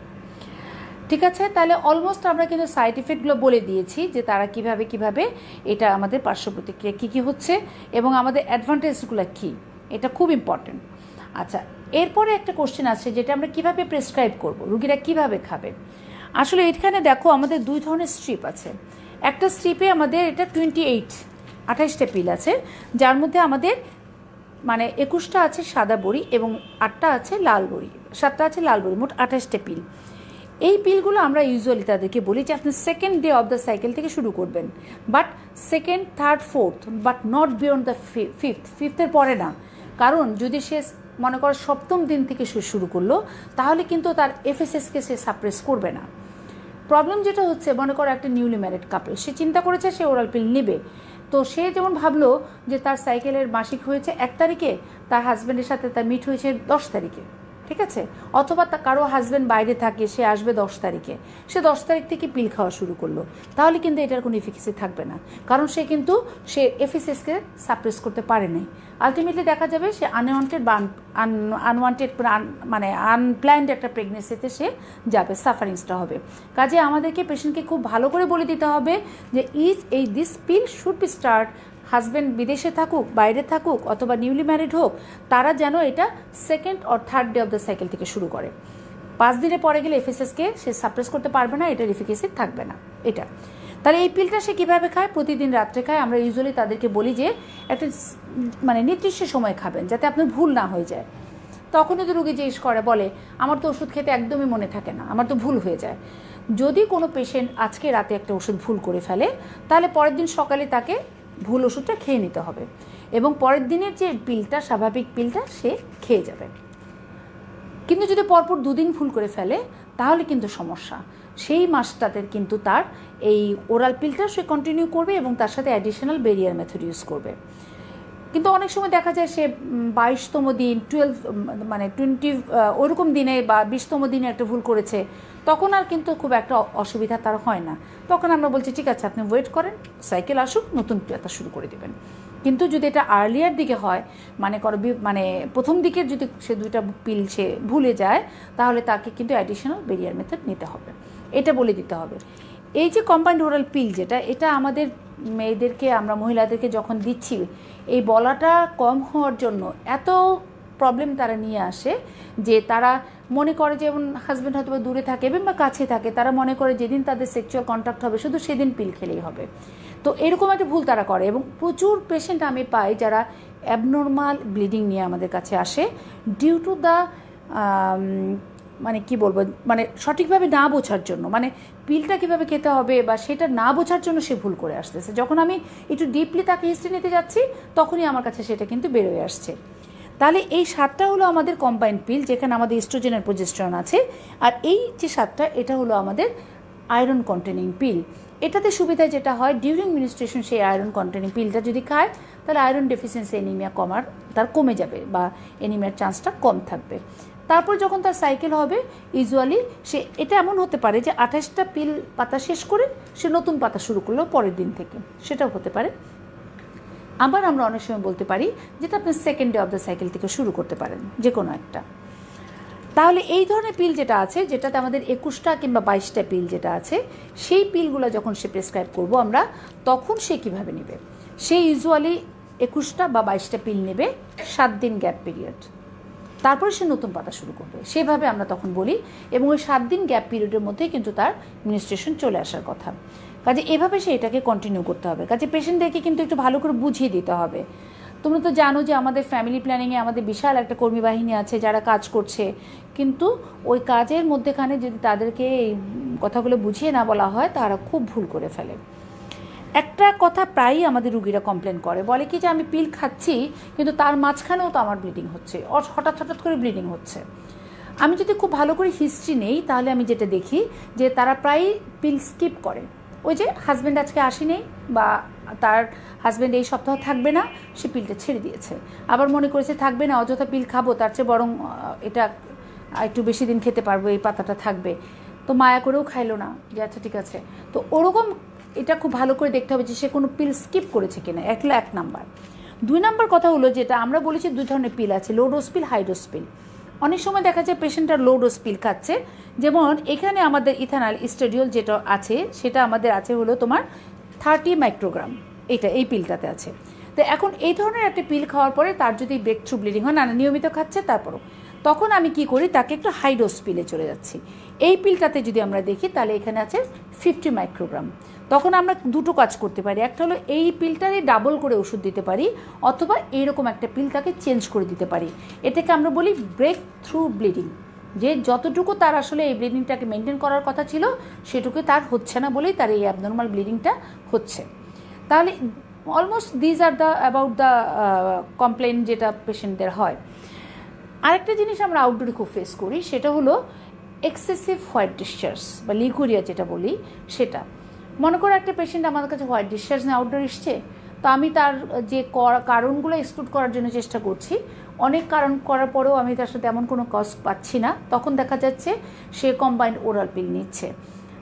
ঠিক আছে, তাহলে অলমোস্ট আমরা কিন্তু সাইড ইফেক্টগুলো বলে দিয়েছি যে তারা কিভাবে এটা আমাদের পার্শ্ব প্রতিক্রিয়া কী হচ্ছে এবং আমাদের অ্যাডভান্টেজগুলো কী, এটা খুব ইম্পর্টেন্ট। আচ্ছা, এরপরে একটা কোশ্চেন আছে যেটা আমরা কিভাবে প্রেসক্রাইব করব, রুগীরা কিভাবে খাবে। আসলে এখানে দেখো আমাদের 2 ধরনের স্ট্রিপ আছে। একটা স্ট্রিপে আমাদের এটা 28টা পিল আছে, যার মধ্যে আমাদের মানে 21টা আছে সাদা বড়ি এবং 8টা আছে লাল বড়ি, 7টা আছে লাল বড়ি, মোট 28টা পিল। এই পিলগুলো আমরা ইউজুয়ালি তাদেরকে বলি যে আপনি second day of the cycle থেকে শুরু করবেন, but second, third, fourth, but not beyond the ফিফথের পরে না। কারণ যদি সে মনে করো 7ম দিন থেকে শুরু করলো তাহলে কিন্তু তার FSSকে সে সাপ্রেস করবে না। প্রবলেম যেটা হচ্ছে মনে করো একটা নিউলি ম্যারিড কাপল, সে চিন্তা করেছে সে ওরাল পিল নেবে, তো সে যেমন ভাবলো যে তার সাইকেলের মাসিক হয়েছে 1 তারিখে, তার হাজব্যান্ডের সাথে তার মিট হয়েছে 10 তারিখে, ঠিক আছে, অথবা কারো হাজব্যান্ড বাইরে থাকে, সে আসবে 10 তারিখে, সে 10 তারিখ থেকে পিল খাওয়া শুরু করলো, তাহলে কিন্তু এটার কোনো এফিকাসি থাকবে না, কারণ সে এফএসএসকে সাপ্রেস করতে পারে নাই। আলটিমেটলি দেখা যাবে সে আনওয়ান্টেড বা আনওয়ান্টেড মানে আনপ্ল্যান্ড একটা প্রেগনেন্সিতে সে যাবে, সাফারিংসটা হবে। কাজে আমাদেরকে পেশেন্টকে খুব ভালো করে বলে দিতে হবে যে this pill should be start, husband বিদেশে থাকুক, বাইরে থাকুক, অথবা নিউলি ম্যারিড হোক, তারা যেন এটা 2nd or 3rd day of the cycle থেকে শুরু করে। 5 দিনের পরে গেলে এফএসএসকে সে সাপ্রেস করতে পারবে না, এটার এফিকাসি থাকবে না এটা। তাহলে এই পিলটা সে কীভাবে খায়? প্রতিদিন রাত্রে খায়। আমরা ইউজুয়ালি তাদেরকে বলি যে একটা মানে নির্দিষ্ট সময় খাবেন, যাতে আপনার ভুল না হয়ে যায়। তখন যদি রুগী জিজ্ঞেস করে, বলে আমার তো ওষুধ খেতে একদমই মনে থাকে না, আমার তো ভুল হয়ে যায়। যদি কোনো পেশেন্ট আজকে রাতে একটা ওষুধ ভুল করে ফেলে, তাহলে পরের দিন সকালে তাকে ভুল ওষুধটা খেয়ে নিতে হবে, এবং পরের দিনের যে পিলটা, স্বাভাবিক পিলটা, সে খেয়ে যাবে। কিন্তু যদি পরপর 2 দিন ভুল করে ফেলে, তাহলে কিন্তু সমস্যা। সেই মাসটাতে কিন্তু তার এই ওরাল পিলটা সে কন্টিনিউ করবে, এবং তার সাথে অ্যাডিশনাল বেরিয়ার মেথড ইউজ করবে। কিন্তু অনেক সময় দেখা যায় সে 22তম দিন, 20 ওরকম দিনে বা 20তম দিনে একটা ভুল করেছে, তখন আর কিন্তু খুব একটা অসুবিধা তার হয় না। তখন আমরা বলছি ঠিক আছে, আপনি ওয়েট করেন, সাইকেল আসুক, নতুন ব্যথা শুরু করে দেবেন। কিন্তু যদি এটা আর্লিয়ার দিকে হয়, মানে প্রথম দিকের যদি সে 2টা পিল সে ভুলে যায়, তাহলে তাকে কিন্তু অ্যাডিশনাল বেরিয়ার মেথড নিতে হবে, এটা বলে দিতে হবে। এই যে কম্বাইন্ড ওরাল পিল এটা আমাদের মেয়েদেরকে, আমরা মহিলাদেরকে যখন দিচ্ছি, এই বলাটা কম হওয়ার জন্য এত প্রবলেম তারা নিয়ে আসে যে তারা মনে করে, যেমন হাজব্যান্ড হয়তো দূরে থাকে বা কাছে থাকে, তারা মনে করে যেদিন তাদের সেক্সুয়াল কন্ট্যাক্ট হবে শুধু সেদিন পিল খেলেই হবে। তো এরকম একটা ভুল তারা করে, এবং প্রচুর পেশেন্ট আমি পাই যারা অ্যাবনর্মাল ব্লিডিং নিয়ে আমাদের কাছে আসে, ডিউ টু দ্য মানে কি বলবো, মানে সঠিকভাবে না বোঝার জন্য, মানে পিলটা কীভাবে খেতে হবে বা সেটা না বোঝার জন্য সে ভুল করে আসতেছে। যখন আমি একটু ডিপলি তাকে হিস্ট্রি নিতে যাচ্ছি, তখনই আমার কাছে সেটা কিন্তু বেরোয় আসছে। তাহলে এই 7টা হলো আমাদের কম্বাইন্ড পিল, যেখানে আমাদের ইস্ট্রোজেনের প্রজেস্টেরন আছে। আর এই যে 7টা, এটা হলো আমাদের আয়রন কন্টেনিং পিল। এটাতে সুবিধা যেটা হয়, ডিউরিং মিনিস্ট্রেশন সেই আয়রন কন্টেনিং পিলটা যদি খায়, তাহলে আয়রন ডেফিসিয়েন্সি এনিমিয়া তার কমে যাবে, বা এনিমিয়ার চান্সটা কম থাকবে। তারপর যখন তার সাইকেল হবে, ইউজুয়ালি সে এটা এমন হতে পারে যে 28টা পিল পাতা শেষ করে সে নতুন পাতা শুরু করলো পরের দিন থেকে, সেটাও হতে পারে। আবার আমরা অনেক সময় বলতে পারি যেটা আপনি 2nd day of the cycle থেকে শুরু করতে পারেন, যে কোনো একটা। তাহলে এই ধরনের পিল যেটা আছে, যেটাতে আমাদের 21টা কিংবা 22টা পিল যেটা আছে, সেই পিলগুলো যখন সে প্রেসক্রাইব করবো আমরা, তখন সে কীভাবে নেবে? সে ইউজুয়ালি 21টা বা 22টা পিল নেবে, 7 দিন গ্যাপ পিরিয়ড, তারপরে সে নতুন পাতা শুরু করবে, সেভাবে আমরা তখন বলি। এবং ওই 7 দিন গ্যাপ পিরিয়ডের মধ্যেই কিন্তু তার মিনিস্ট্রেশন চলে আসার কথা। কাজে এভাবে সে এটাকে কন্টিনিউ করতে হবে। কাজে পেশেন্টদেরকে কিন্তু একটু ভালো করে বুঝিয়ে দিতে হবে। তোমরা তো জানো যে আমাদের ফ্যামিলি প্ল্যানিংয়ে আমাদের বিশাল একটা কর্মী বাহিনী আছে যারা কাজ করছে, কিন্তু ওই কাজের মধ্যেখানে যদি তাদেরকে এই কথাগুলো বুঝিয়ে না বলা হয়, তারা খুব ভুল করে ফেলে। একটা কথা প্রায়ই আমাদের রুগীরা কমপ্লেন করে, বলে কি যে আমি পিল খাচ্ছি, কিন্তু তার মাঝখানেও তো আমার ব্লিডিং হচ্ছে, হঠাৎ হঠাৎ করে ব্লিডিং হচ্ছে। আমি যদি খুব ভালো করে হিস্ট্রি নেই, তাহলে আমি যেটা দেখি যে তারা প্রায়ই পিল স্কিপ করে। ওই যে হাজব্যান্ড আজকে আসেনি, বা তার হাজব্যান্ড এই সপ্তাহ থাকবে না, সে পিলটা ছেড়ে দিয়েছে। আবার মনে করেছে থাকবে না, অযথা পিল খাবো, তার চেয়ে বরং এটা একটু বেশি দিন খেতে পারবো, এই পাতাটা থাকবে, তো মায়া করেও খাইলো না, যে আচ্ছা ঠিক আছে। তো ওরকম এটা খুব ভালো করে দেখতে হবে যে সে কোনো পিল স্কিপ করেছে কিনা, 1 নাম্বার। 2 নাম্বার কথা হলো, যেটা আমরা বলেছি 2 ধরনের পিল আছে, লো ডোজ পিল, হাই ডোজ পিল। অনেক সময় দেখা যায় পেশেন্টরা লো ডোজ পিল খাচ্ছে, যেমন এখানে আমাদের ইথানল ইস্টাডিওল যেটা আছে, সেটা আমাদের আছে হলো তোমার 30 মাইক্রোগ্রাম, এই পিলটাতে আছে। তো এখন এই ধরনের একটা পিল খাওয়ার পরে তার যদি ব্রেক থ্রু ব্লিডিং হয়, না নিয়মিত খাচ্ছে তারপরও, তখন আমি কি করি, তাকে একটু হাই ডোজ পিলে চলে যাচ্ছি। এই পিলটাতে যদি আমরা দেখি, তাহলে এখানে আছে 50 মাইক্রোগ্রাম। তখন আমরা 2টো কাজ করতে পারি, একটা হলো এই পিলটারই ডাবল করে ওষুধ দিতে পারি, অথবা এইরকম একটা পিল তাকে চেঞ্জ করে দিতে পারি। এটাকে আমরা বলি ব্রেক থ্রু ব্লিডিং, যে যতটুকু তার আসলে এই ব্লিডিংটাকে মেনটেন করার কথা ছিল, সেটুকু তার হচ্ছে না বলেই তার এই অ্যাবনর্মাল ব্লিডিংটা হচ্ছে। তাহলে almost these are about the complain যেটা পেশেন্টদের হয়। আরেকটা জিনিস আমরা আউটডোরে খুব ফেস করি, সেটা হলো এক্সেসিভ হোয়াইট ডিসচার্জ বা লিকুরিয়া যেটা বলি, সেটা। মনে করো একটা পেশেন্ট আমাদের কাছে হোয়াইট ডিসচার্জ নিয়ে আউটডোর এসছে, তো আমি তার যে কারণগুলো এক্সক্লুড করার জন্য চেষ্টা করছি, অনেক কারণ করার পরেও আমি তার সাথে এমন কোনো কজ পাচ্ছি না, তখন দেখা যাচ্ছে সে কম্বাইন্ড ওরাল পিল নিচ্ছে।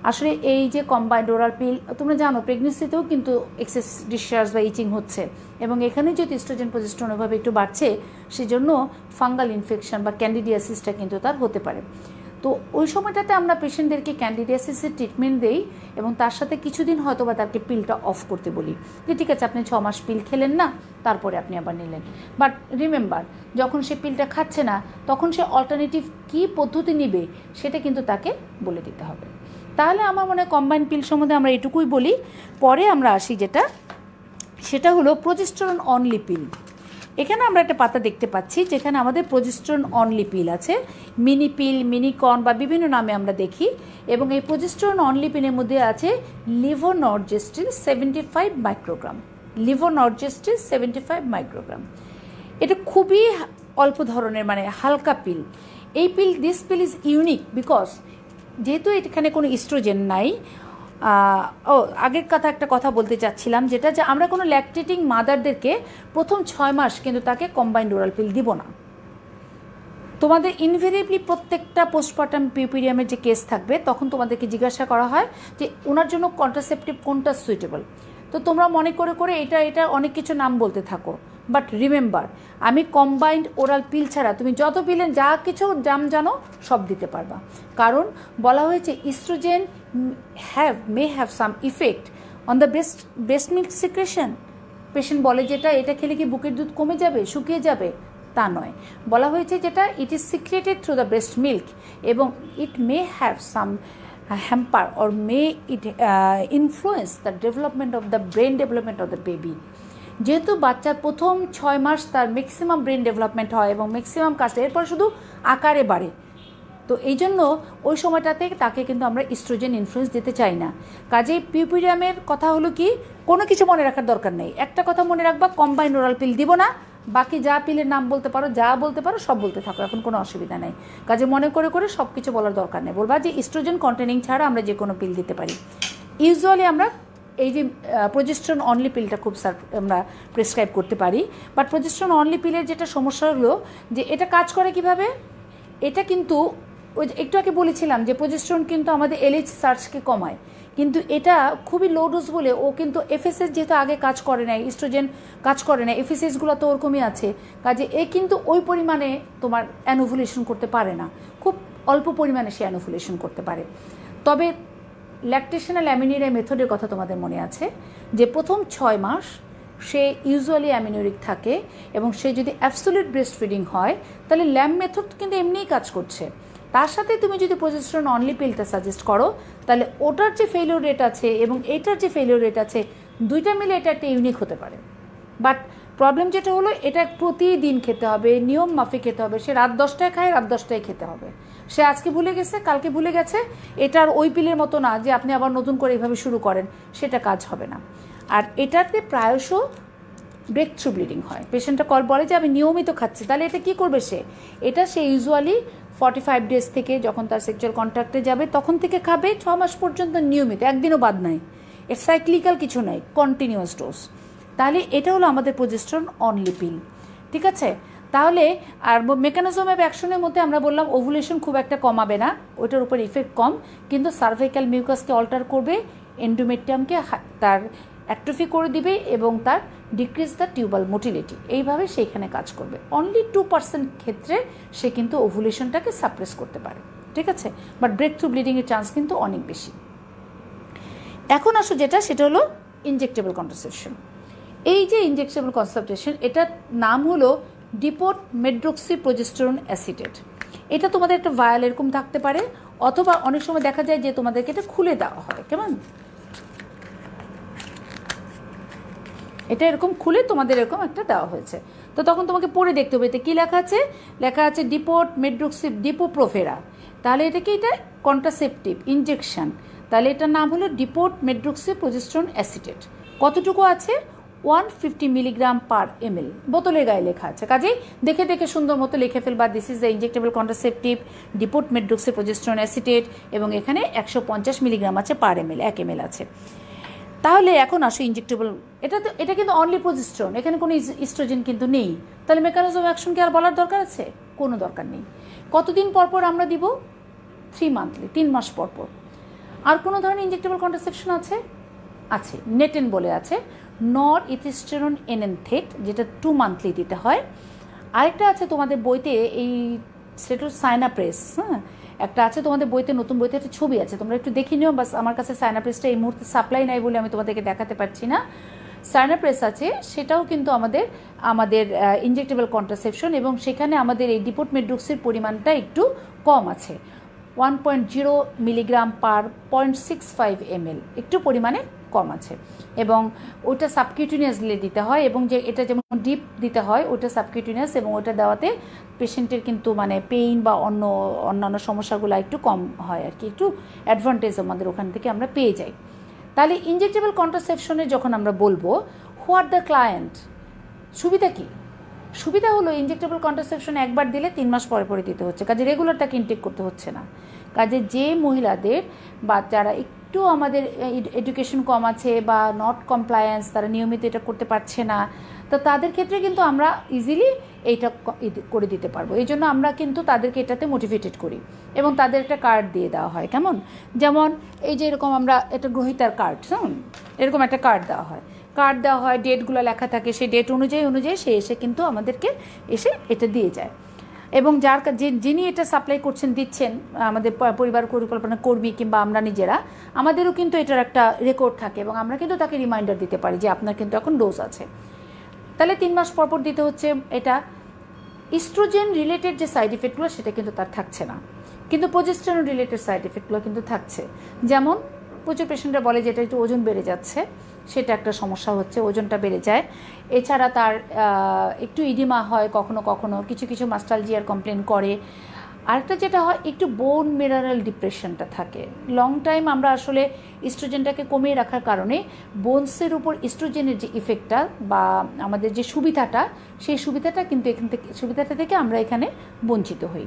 আসলে এই যে কম্বাইন্ড ওরাল পিল, তোমরা জানো প্রেগনেন্সিতেও কিন্তু এক্সেস ডিসচার্জ বা ইচিং হচ্ছে, এবং এখানে যদি ইস্ট্রোজেন প্রজেস্টেরন ওইভাবে একটু বাড়ছে, সেজন্য ফাঙ্গাল ইনফেকশন বা ক্যান্ডিডিয়াসিসটা কিন্তু তার হতে পারে। তো ওই সময়টাতে আমরা পেশেন্টদেরকে ক্যান্ডিডিয়াসিসের ট্রিটমেন্ট দেই এবং তার সাথে কিছুদিন হয়তো বা তাকে পিলটা অফ করতে বলি, যে ঠিক আছে আপনি 6 মাস পিল খেলেন না, তারপরে আপনি আবার নিলেন। বাট রিমেম্বার, যখন সে পিলটা খাচ্ছে না তখন সে অল্টারনেটিভ কী পদ্ধতি নিবে সেটা কিন্তু তাকে বলে দিতে হবে। তাহলে আমার মনে হয় কম্বাইন্ড পিল সম্বন্ধে আমরা এটুকুই বলি। পরে আমরা আসি সেটা হলো প্রজেস্টেরন অনলি পিল। এখানে আমরা একটা পাতা দেখতে পাচ্ছি যেখানে আমাদের প্রজেস্টেরন অনলি পিল আছে, মিনি পিল, মিনিকর্ন বা বিভিন্ন নামে আমরা দেখি। এবং এই প্রজেস্টেরন অনলি পিলের মধ্যে আছে লিভোনর্জেস্ট্রিল 75 মাইক্রোগ্রাম। লিভোনর্জেস্ট্রিল 75 মাইক্রোগ্রাম, এটা খুবই অল্প ধরনের, মানে হালকা পিল। এই this pill is unique because যেহেতু এখানে কোনো ইস্ট্রোজেন নাই। আগের একটা কথা বলতে চাচ্ছিলাম, যেটা যে আমরা কোনো ল্যাকটেটিং মাদারদেরকে প্রথম 6 মাস কিন্তু তাকে কম্বাইন্ড ওরাল পিল দিব না। তোমাদের ইনভেরিয়েবলি প্রত্যেকটা পোস্টপার্টাম পিউপিরিয়ামের যে কেস থাকবে তখন তোমাদেরকে জিজ্ঞাসা করা হয় যে ওনার জন্য কন্ট্রাসেপটিভ কোনটা সুইটেবল। তো তোমরা মনে করে এটা অনেক কিছু নাম বলতে থাকো, বাট রিমেম্বার, আমি কম্বাইন্ড ওরাল পিল ছাড়া তুমি যত পিলেন যা কিছু দাম জানো সব দিতে পারবা। কারণ বলা হয়েছে oestrogen may have some effect on the breast milk secretion. Patient বলে যেটা এটা খেলে কি বুকের দুধ কমে যাবে, শুকিয়ে যাবে, তা নয়। বলা হয়েছে যেটা it is secreted through the breast milk এবং it may have some hamper or may it influence the development of the brain development of the baby. যেহেতু বাচ্চার প্রথম 6 মাস তার ম্যাক্সিমাম ব্রেন ডেভেলপমেন্ট হয় এবং ম্যাক্সিমাম কাজটা এরপর শুধু আকারে বাড়ে, তো এই জন্য ওই সময়টাতে তাকে কিন্তু আমরা ইস্ট্রোজেন ইনফ্লুয়েন্স দিতে চাই না। কাজেই পিউপিরিয়ামের কথা হলো কি, কোনো কিছু মনে রাখার দরকার নেই, একটা কথা মনে রাখবা, কম্বাইন্ড ওরাল পিল দিব না, বাকি যা পিলের নাম বলতে পারো, যা বলতে পারো সব বলতে থাকো, এখন কোনো অসুবিধা নেই। কাজে মনে করে সব কিছু বলার দরকার নেই, বলবা যে ইস্ট্রোজেন কন্টেনিং ছাড়া আমরা যে কোনো পিল দিতে পারি। ইউজুয়ালি আমরা এই যে প্রজেস্টেরন অনলি পিলটা খুব আমরা প্রেসক্রাইব করতে পারি। বাট প্রজেস্টেরন অনলি পিলের যেটা সমস্যা হলো যে এটা কাজ করে কিভাবে, এটা কিন্তু ওই একটু আগে বলেছিলাম যে প্রজেস্টেরন কিন্তু আমাদের এলএইচ সার্চকে কমায়, কিন্তু এটা খুবই লো ডোজ বলে ও কিন্তু এফএসএস যেহেতু আগে কাজ করে না, ইস্ট্রোজেন কাজ করে না, এফএসএসগুলো তো ওরকমই আছে, কাজে এ কিন্তু ওই পরিমাণে তোমার অ্যানোভুলেশন করতে পারে না, খুব অল্প পরিমাণে সে অ্যানোভুলেশন করতে পারে। তবে ল্যাকটেশনাল অ্যামিনিউরিয়া মেথডের কথা তোমাদের মনে আছে যে প্রথম 6 মাস সে ইউজুয়ালি অ্যামিনিউরিক থাকে এবং সে যদি অ্যাবসোলিউট ব্রেস্ট ফিডিং হয় তাহলে ল্যাম মেথড কিন্তু এমনিই কাজ করছে। তার সাথে তুমি যদি প্রজেস্টেরন অনলি পিলটা সাজেস্ট করো তাহলে ওটার যে ফেলিওর রেট আছে এবং এটার যে ফেলিওর রেট আছে দুইটা মিলে এটা একটা ইউনিক হতে পারে। বাট প্রবলেম যেটা হলো এটা প্রতিদিন খেতে হবে, নিয়ম মাফিক খেতে হবে, সে রাত 10টায় খায়, রাত 10টায় খেতে হবে। সে আজকে ভুলে গেছে, কালকে ভুলে গেছে, এটার ওই পিলের মতো না যে আপনি আবার নতুন করে এইভাবে শুরু করেন, সেটা কাজ হবে না। আর এটাতে প্রায়শ ব্রেক থ্রু ব্লিডিং হয়। পেশেন্টটা বলে যে আমি নিয়মিত খাচ্ছি, তাহলে এটা কী করবে সে ইউজুয়ালি 45 ডেজ থেকে যখন তার সেক্সুয়াল কন্ট্যাক্টে যাবে তখন থেকে খাবে 6 মাস পর্যন্ত নিয়মিত, একদিনও বাদ নাই, এর সাইক্লিক্যাল কিছু নাই, কন্টিনিউয়াস ডোজ। তাহলে এটা হলো আমাদের প্রজেস্টেরন অনলি পিল, ঠিক আছে। তাহলে আর মেকানিজম অফ অ্যাকশনের মধ্যে আমরা বললাম ওভুলেশন খুব একটা কমাবে না, ওইটার উপর ইফেক্ট কম, কিন্তু সার্ভাইকাল মিউকাসকে অল্টার করবে, এন্ডোমেট্রিয়ামকে তার অ্যাট্রফি করে দিবে এবং তার ডিক্রিজ দ্য টিউবাল মোটিলিটি, এইভাবে সেইখানে কাজ করবে। অনলি 2% ক্ষেত্রে সে কিন্তু ওভুলেশনটাকে সাপ্রেস করতে পারে, ঠিক আছে। বাট ব্রেক থ্রু ব্লিডিংয়ের চান্স কিন্তু অনেক বেশি। এখন আসো সেটা হলো ইনজেক্টেবল কন্ট্রাসেপশন। এই যে ইনজেক্টেবল কন্ট্রাসেপশন, এটার নাম হলো ডিপোট মেড্রোক্সি প্রজেস্টেরন অ্যাসিটেট। এটা তোমাদের একটা ভায়াল এরকম থাকতে পারে, অথবা অনেক সময় দেখা যায় যে তোমাদেরকে এটা খুলে দেওয়া হয়, কেমন এটা এরকম খুলে তোমাদের এরকম একটা দেওয়া হয়েছে, তো তখন তোমাকে পড়ে দেখতে হবে এতে কী লেখা আছে ডিপোট মেড্রোক্সি ডিপোপ্রোফেরা, তাহলে এটা কন্ট্রাসেপটিভ ইনজেকশন, তাহলে এটার নাম হলো ডিপোট মেড্রোক্সি প্রজেস্টেরন অ্যাসিটেট। কতটুকু আছে? 150 মিলিগ্রাম পার ml, বোতলের গায়ে লেখা আছে, কাজেই দেখে সুন্দর মতো লিখে ফেলবা this is the injectable contraceptive depot medroxyprogesterone acetate, এবং এখানে 150 মিলিগ্রাম আছে পার ml, 1 ml আছে। তাহলে এখন আসো ইনজেক্টেবল, এটা কিন্তু অনলি প্রজেস্টেরন, এখানে কোনো ইস্ট্রোজেন কিন্তু নেই। তাহলে মেকানিজম অফ অ্যাকশন কি আর বলার দরকার আছে? কোনো দরকার নেই। কতদিন পর পর আমরা দিব? 3 মান্থলি, 3 মাস পর পর। আর কোনো ধরনের ইনজেক্টেবল কন্ট্রাসেপশন আছে? আছে, নেটেন বলে আছে, নর ইথিস্টেরন এনএনথেট, যেটা 2 মান্থলি দিতে হয়। আরেকটা আছে তোমাদের বইতে, এই সেটা সাইনাপ্রেস, হ্যাঁ একটা আছে তোমাদের বইতে, নতুন বইতে একটা ছবি আছে, তোমরা একটু দেখে নিও। বাস আমার কাছে সাইনাপ্রেসটা এই মুহূর্তে সাপ্লাই নাই বলে আমি তোমাদেরকে দেখাতে পারছি না। সাইনাপ্রেস আছে, সেটাও কিন্তু আমাদের ইনজেক্টেবল কন্ট্রাসেপশন, এবং সেখানে আমাদের এই ডিপোটমেড্রোক্সির পরিমাণটা একটু কম আছে, 1.0 মিলিগ্রাম পার 0.65 ml, একটু পরিমাণে কম আছে। এবং ওটা সাবকিউটিনিয়াসলি দিতে হয়, এবং যে এটা যেমন ডিপ দিতে হয় ওটা সাবকিউটিনিয়াস, এবং ওটা দেওয়াতে পেশেন্টের কিন্তু মানে পেইন বা অন্যান্য সমস্যাগুলো একটু কম হয় আর কি, একটু অ্যাডভান্টেজ আমাদের ওখান থেকে আমরা পেয়ে যাই। তাহলে ইনজেক্টেবল কন্ট্রাসেপশনে যখন আমরা বলবো হোয়াট দ্য ক্লায়েন্ট, সুবিধা কি? সুবিধা হলো ইনজেক্টেবল কন্ট্রাসেপশন একবার দিলে 3 মাস পরে পরে দিতে হচ্ছে, কাজে রেগুলার তাকে ইনটেক করতে হচ্ছে না। কাজে যে মহিলাদের বা যারা একটু আমাদের এডুকেশন কম আছে বা নট কমপ্লায়েন্স, তারা নিয়মিত এটা করতে পারছে না, তো তাদের ক্ষেত্রে কিন্তু আমরা ইজিলি এইটা করে দিতে পারবো। এই জন্য আমরা কিন্তু তাদেরকে এটাতে মোটিভেটেড করি, এবং তাদের একটা কার্ড দিয়ে দেওয়া হয়। কেমন? যেমন এই যে এরকম আমরা একটা গ্রহিতার কার্ড, এরকম একটা কার্ড দেওয়া হয়, ডেটগুলো লেখা থাকে, সেই ডেট অনুযায়ী সে এসে কিন্তু আমাদেরকে এসে এটা দিয়ে যায়। এবং যিনি এটা সাপ্লাই করছেন, দিচ্ছেন, আমাদের পরিবার পরিকল্পনা কর্মী কিংবা আমরা নিজেরা, আমাদেরও কিন্তু এটার একটা রেকর্ড থাকে, এবং আমরা কিন্তু তাকে রিমাইন্ডার দিতে পারি যে আপনার কিন্তু এখন ডোজ আছে। তাহলে 3 মাস পর দিতে হচ্ছে। এটা ইস্ট্রোজেন রিলেটেড যে সাইড এফেক্টগুলো সেটা কিন্তু তার থাকছে না, কিন্তু প্রোজেস্টেরন রিলেটেড সাইড এফেক্টগুলো কিন্তু থাকছে। যেমন প্রচুর পেশেন্টরা বলে যে এটা একটু ওজন বেড়ে যাচ্ছে, সেটা একটা সমস্যা হচ্ছে, ওজনটা বেড়ে যায়। এছাড়া তার একটু ইডিমা হয়, কখনো কখনো কিছু মাস্টালজিয়ার কমপ্লেন করে। আরেকটা যেটা হয়, একটু বোন মিনারেল ডিপ্রেশনটা থাকে। লং টাইম আমরা আসলে ইস্ট্রোজেনটাকে কমিয়ে রাখার কারণে বোনসের উপর ইস্ট্রোজেনের যে ইফেক্টটা বা আমাদের যে সুবিধাটা, সেই সুবিধাটা থেকে আমরা এখানে বঞ্চিত হই।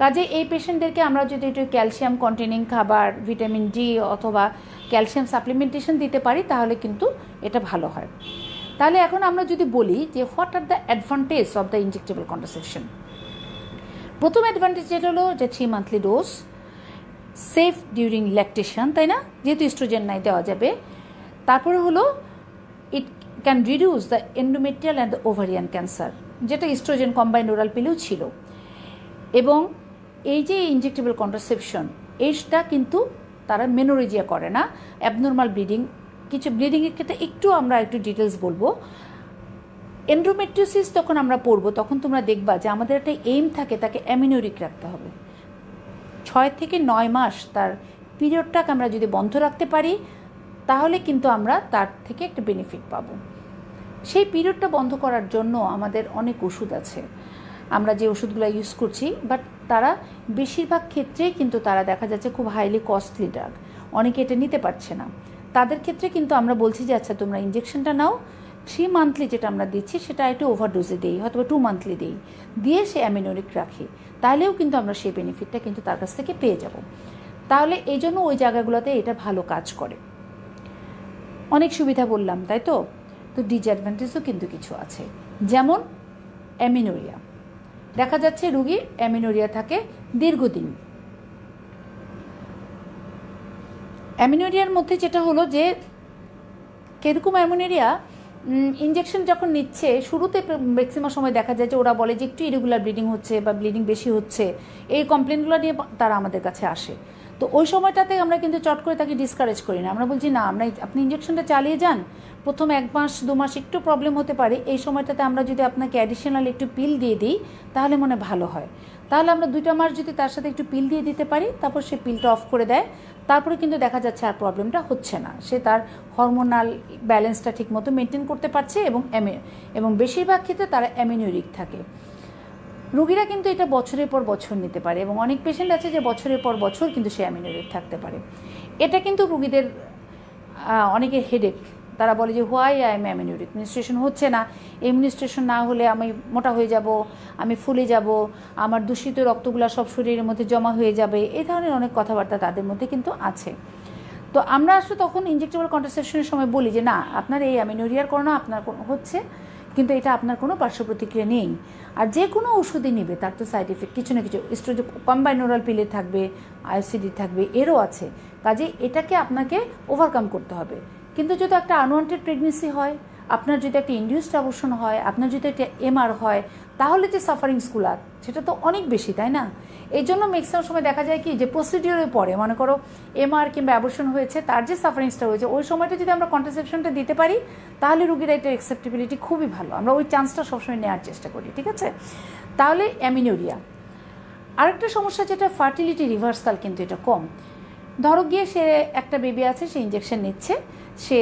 কাজে এই পেশেন্টদেরকে আমরা যদি একটু ক্যালসিয়াম কন্টেনিং খাবার, ভিটামিন ডি অথবা ক্যালসিয়াম সাপ্লিমেন্টেশন দিতে পারি, তাহলে কিন্তু এটা ভালো হয়। তাহলে এখন আমরা যদি বলি যে what are the advantage of the injectable contraception. প্রথম অ্যাডভান্টেজ যেটা হলো যে 3 monthly dose, safe during lactation, তাই না, যেহেতু ইস্ট্রোজেন নাই দেওয়া যাবে। তারপরে হলো it can reduce the endometrial and the ovarian cancer, যেটা ইস্ট্রোজেন কম্বাইন্ড ওরাল পিলেও ছিল। এবং এই যে ইনজেক্টেবল কন্ট্রাসেপশন, এইটা কিন্তু তারা মেনোরেজিয়া করে না, অ্যাবনর্মাল ব্লিডিং, কিছু ব্লিডিংয়ের ক্ষেত্রে আমরা একটু ডিটেলস বলবো। এন্ডোমেট্রিওসিস যখন আমরা পড়বো, তখন তোমরা দেখবা যে আমাদের একটা এইম থাকে, তাকে অ্যামিনোরিক রাখতে হবে। 6 থেকে 9 মাস তার পিরিয়ডটাকে আমরা যদি বন্ধ রাখতে পারি, তাহলে কিন্তু আমরা তার থেকে একটা বেনিফিট পাবো। সেই পিরিয়ডটা বন্ধ করার জন্য আমাদের অনেক ওষুধ আছে, আমরা যে ওষুধগুলো ইউজ করছি, বাট তারা বেশিরভাগ ক্ষেত্রেই কিন্তু তারা দেখা যাচ্ছে খুব হাইলি কস্টলি ড্রাগ, অনেকে এটা নিতে পারছে না। তাদের ক্ষেত্রে কিন্তু আমরা বলছি যে আচ্ছা তোমরা ইঞ্জেকশনটা নাও, 3 মান্থলি যেটা আমরা দিচ্ছি সেটা একটু ওভারডোজে দিই, হয়তো 2 মান্থলি দিই, দিয়ে সে অ্যামিনোরিক রাখি, তাহলেও কিন্তু আমরা সেই বেনিফিটটা কিন্তু তার কাছ থেকে পেয়ে যাব। তাহলে এই জন্য ওই জায়গাগুলোতে এটা ভালো কাজ করে। অনেক সুবিধা বললাম, তাই তো? তো ডিসঅ্যাডভান্টেজও কিন্তু কিছু আছে, যেমন অ্যামিনোরিয়া। দেখা যাচ্ছে রুগী অ্যামিনোরিয়া থাকে দীর্ঘদিন। অ্যামিনোরিয়ার মধ্যে যেটা হলো যে কীরকম অ্যামিনোরিয়া, ইঞ্জেকশন যখন নিচ্ছে শুরুতে ম্যাক্সিমাম সময় দেখা যায় যে ওরা বলে যে একটু ইরেগুলার ব্লিডিং হচ্ছে বা ব্লিডিং বেশি হচ্ছে, এই কমপ্লেনগুলো নিয়ে তারা আমাদের কাছে আসে। তো ওই সময়টাতে আমরা কিন্তু চট করে তাকে ডিসকারেজ করি না, আমরা বলছি না, আপনি ইঞ্জেকশনটা চালিয়ে যান, প্রথম 1 মাস 2 মাস একটু প্রবলেম হতে পারে, এই সময়টাতে আমরা যদি আপনাকে অ্যাডিশনাল একটু পিল দিয়ে দিই তাহলে মনে ভালো হয়। তাহলে আমরা 2টা মাস যদি তার সাথে একটু পিল দিয়ে দিতে পারি, তারপর সে পিলটা অফ করে দেয়, তারপরে কিন্তু দেখা যাচ্ছে আর প্রবলেমটা হচ্ছে না, সে তার হরমোনাল ব্যালেন্সটা ঠিকমতো মেনটেন করতে পারছে, এবং বেশিরভাগ ক্ষেত্রে তারা অ্যামিনোরিক থাকে। রুগীরা কিন্তু এটা বছরের পর বছর নিতে পারে, এবং অনেক পেশেন্ট আছে যে বছরের পর বছর কিন্তু সে অ্যামিনোরিক থাকতে পারে। এটা কিন্তু রুগীদের অনেকের হেডেক, তারা বলে যে হোয়াই আই এম অ্যামিনোরিক, মিনিস্ট্রেশন হচ্ছে না, এই মিনিস্ট্রেশন না হলে আমি মোটা হয়ে যাব, আমি ফুলে যাব, আমার দূষিত রক্তগুলো সব শরীরের মধ্যে জমা হয়ে যাবে, এই ধরনের অনেক কথাবার্তা তাদের মধ্যে কিন্তু আছে। তো আমরা আসলে তখন ইনজেক্টেবল কন্ট্রাসেপশনের সময় বলি যে না, আপনার এই অ্যামিনোরিয়ার করোনা আপনার হচ্ছে, কিন্তু এটা আপনার কোনো পার্শ্ব প্রতিক্রিয়া নেই। আর যে কোনো ওষুধই নেবে তার তো সাইড এফেক্ট কিছু না কিছু, এস্ট্রোজেন কম্বাইন্ড ওরাল পিলে থাকবে, আইএসসিডি থাকবে, এরও আছে। কাজে এটাকে আপনাকে ওভারকাম করতে হবে। কিন্তু যদি একটা আনওয়ান্টেড প্রেগনেন্সি হয়, আপনার যদি একটা ইনডিউসড অ্যাবর্শন হয়, আপনার যদি একটা এমআর হয়, তাহলে যে সাফারিংসগুলো সেটা তো অনেক বেশি, তাই না? এই জন্য ম্যাক্সিমাম সময় দেখা যায় কি যে প্রসিডিওরে পরে মনে করো এমআর কিংবা অ্যাবর্শন হয়েছে, তার যে সাফারিংসটা হয়েছে ওই সময়টা যদি আমরা কন্ট্রাসেপশনটা দিতে পারি, তাহলে রুগীরা এটার অ্যাকসেপ্টেবিলিটি খুবই ভালো, আমরা ওই চান্সটা সবসময় নেওয়ার চেষ্টা করি, ঠিক আছে? তাহলে অ্যামিনোরিয়া। আরেকটা সমস্যা যেটা ফার্টিলিটি রিভার্সাল, কিন্তু এটা কম। ধরো গিয়ে সে একটা বেবি আছে, সে ইঞ্জেকশন নিচ্ছে, সে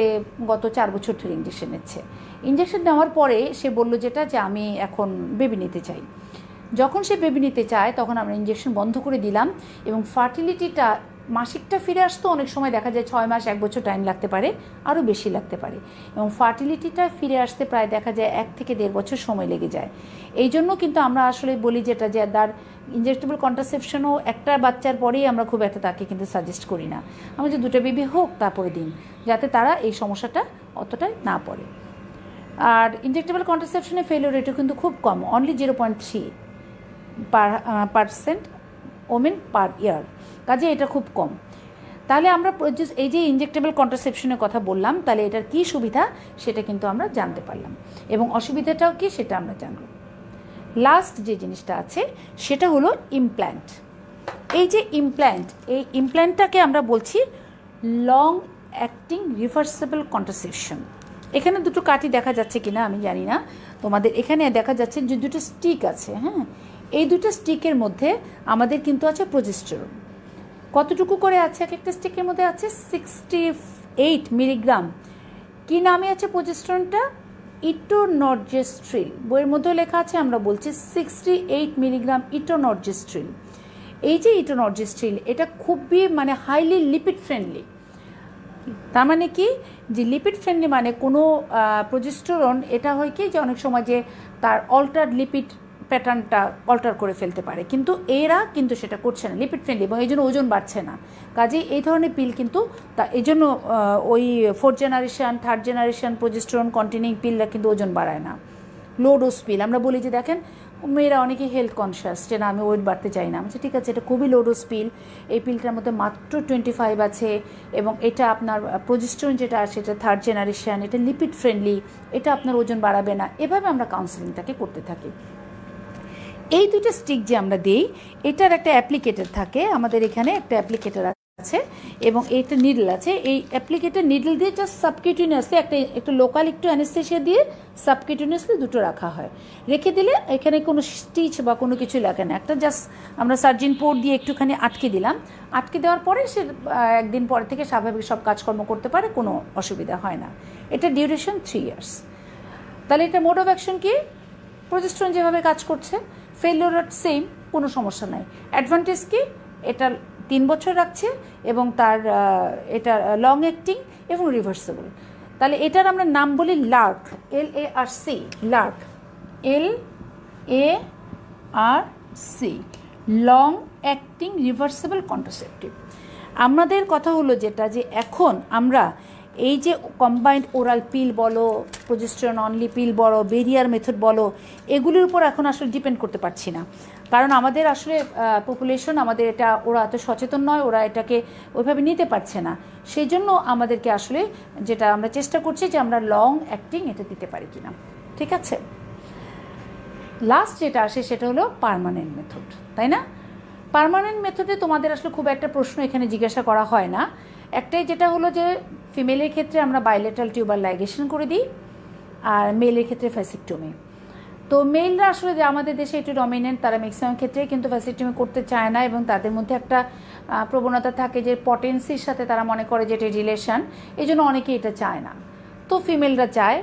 গত 4 বছর ধরে ইঞ্জেকশন নিচ্ছে। ইঞ্জেকশন নেওয়ার পরে সে বললো যেটা যে আমি এখন বেবি নিতে চাই। যখন সে বেবি নিতে চায় তখন আমরা ইঞ্জেকশন বন্ধ করে দিলাম, এবং ফার্টিলিটিটা মাসিকটা ফিরে আসতো অনেক সময় দেখা যায় 6 মাস 1 বছর টাইম লাগতে পারে, আরও বেশি লাগতে পারে, এবং ফার্টিলিটিটা ফিরে আসতে প্রায় দেখা যায় 1 থেকে 1.5 বছর সময় লেগে যায়। এই জন্য কিন্তু আমরা আসলে বলি যেটা যে তার ইনজেক্টেবল কন্ট্রাসেপশনও একটা বাচ্চার পরেই আমরা খুব একটা তাকে কিন্তু সাজেস্ট করি না, আমরা যে 2টা বেবি হোক তারপরে দিন, যাতে তারা এই সমস্যাটা অতটাই না পড়ে। আর ইনজেক্টেবল কন্ট্রাসেপশনে ফেলিওর রেটও কিন্তু খুব কম, অনলি 0.3% ওমেন পার ইয়ার, কাজে এটা খুব কম। তাহলে আমরা এই যে ইনজেক্টেবল কন্ট্রাসেপশনের কথা বললাম, তাহলে এটার কী সুবিধা সেটা কিন্তু আমরা জানতে পারলাম, এবং অসুবিধাটাও কি সেটা আমরা জানব। লাস্ট যে জিনিসটা আছে সেটা হলো ইমপ্ল্যান্ট। এই যে ইমপ্ল্যান্ট, এই ইমপ্ল্যান্টটাকে আমরা বলছি লং অ্যাক্টিং রিভার্সেবল কন্ট্রাসেপশন। এখানে দুটো কাঠি দেখা যাচ্ছে কিনা আমি জানি না, তোমাদের এখানে দেখা যাচ্ছে যে 2টো স্টিক আছে। হ্যাঁ, এই 2টো স্টিকের মধ্যে আমাদের কিন্তু আছে প্রজেস্টেরন। কতটুকু করে আছে? এক একটা স্টিকের মধ্যে আছে 68 মিলিগ্রাম। কী নামে আছে প্রজেস্টেরনটা? ইটোনর্জেস্ট্রিল। বইয়ের মধ্যেও লেখা আছে, আমরা বলছি 68 মিলিগ্রাম ইটোনর্জেস্ট্রিল। এই যে ইটোনর্জেস্ট্রিল, এটা খুবই মানে হাইলি লিপিড ফ্রেন্ডলি। তার মানে কি যে লিপিড ফ্রেন্ডলি মানে কোনো প্রজেস্টেরন এটা হয় কি যে অনেক সময় যে তার অল্টার লিপিড প্যাটার্নটা অল্টার করে ফেলতে পারে, কিন্তু এরা কিন্তু সেটা করছে না, লিপিড ফ্রেন্ডলি, এবং এই জন্য ওজন বাড়ছে না। কাজেই এই ধরনের পিল কিন্তু এই জন্য ওই 4th generation 3rd generation progesterone containing পিলরা কিন্তু ওজন বাড়ায় না, লো ডোজ পিল। আমরা বলি যে দেখেন মেয়েরা অনেকে হেলথ কনসিয়াস, যে না আমি ওয়েট বাড়তে চাই না, আচ্ছা ঠিক আছে, এটা খুবই লো ডোজ পিল, এই পিলটার মধ্যে মাত্র 25 আছে, এবং এটা আপনার প্রজেস্টেরন যেটা আছে এটা 3rd জেনারেশন, এটা লিপিড ফ্রেন্ডলি, এটা আপনার ওজন বাড়াবে না। এভাবে আমরা কাউন্সেলিংটাকে করতে থাকি। এই 2টা স্টিক যে আমরা দিই, এটার একটা অ্যাপ্লিকেটর থাকে, আমাদের এখানে একটা অ্যাপ্লিকেটর আছে, এবং এইটা নিডল আছে। এই অ্যাপ্লিকেটর নিডল দিয়ে জাস্ট সাবকিউটিনিয়াসলি একটা লোকাল একটু অ্যানেস্থেসিয়া দিয়ে সাবকিউটিনিয়াসলি 2টো রাখা হয়। রেখে দিলে এখানে কোনো স্টিচ বা কোনো কিছু লাগে না, একটা জাস্ট আমরা সার্জিন পোর্ট দিয়ে একটুখানি আটকে দিলাম। আটকে দেওয়ার পরে সে একদিন পরে থেকে স্বাভাবিক সব কাজকর্ম করতে পারে, কোনো অসুবিধা হয় না। এটা ডিউরেশন 3 ইয়ার্স। তাহলে এটা মোড অফ অ্যাকশন কি? প্রজেস্টেরন যেভাবে কাজ করছে, ফেলিওর রেট সেম, কোনো সমস্যা নাই। অ্যাডভান্টেজ কি? এটা 3 বছর রাখছে, এবং তার এটা লং অ্যাক্টিং এবং রিভার্সেবল। তাহলে এটার আমরা নাম বলি Lark, LARC, Lark, LARC, long acting reversible contraceptive. আমাদের কথা হলো যেটা যে এখন আমরা এই যে কম্বাইন্ড ওরাল পিল বলো, প্রজেস্টেরন অনলি পিল বলো, বেরিয়ার মেথড বলো, এগুলির উপর এখন আসলে ডিপেন্ড করতে পারছি না, কারণ আমাদের আসলে পপুলেশন, আমাদের এটা ওরা এত সচেতন নয়, ওরা এটাকে ওইভাবে নিতে পারছে না। সেই জন্য আমাদেরকে আসলে যেটা আমরা চেষ্টা করছি যে আমরা লং অ্যাক্টিং এটা দিতে পারি কিনা, ঠিক আছে? লাস্ট যেটা আসে সেটা হলো পার্মানেন্ট মেথড, তাই না? পার্মানেন্ট মেথডে তোমাদের আসলে খুব একটা প্রশ্ন এখানে জিজ্ঞাসা করা হয় না। একটাই যেটা হলো যে ফিমেলের ক্ষেত্রে আমরা বাইলেটারাল টিউবার লাইগেশন করে দিই, আর মেলের ক্ষেত্রে ভ্যাসেক্টমি। তো মেলরা আসলে যে আমাদের দেশে একটু ডমিনেন্ট, তারা ম্যাক্সিমাম ক্ষেত্রে কিন্তু ভ্যাসেক্টমি করতে চায় না, এবং তাদের মধ্যে একটা প্রবণতা থাকে যে পটেন্সির সাথে তারা মনে করে যে এটা রিলেশন, এই জন্য অনেকে এটা চায় না, তো ফিমেলরা চায়।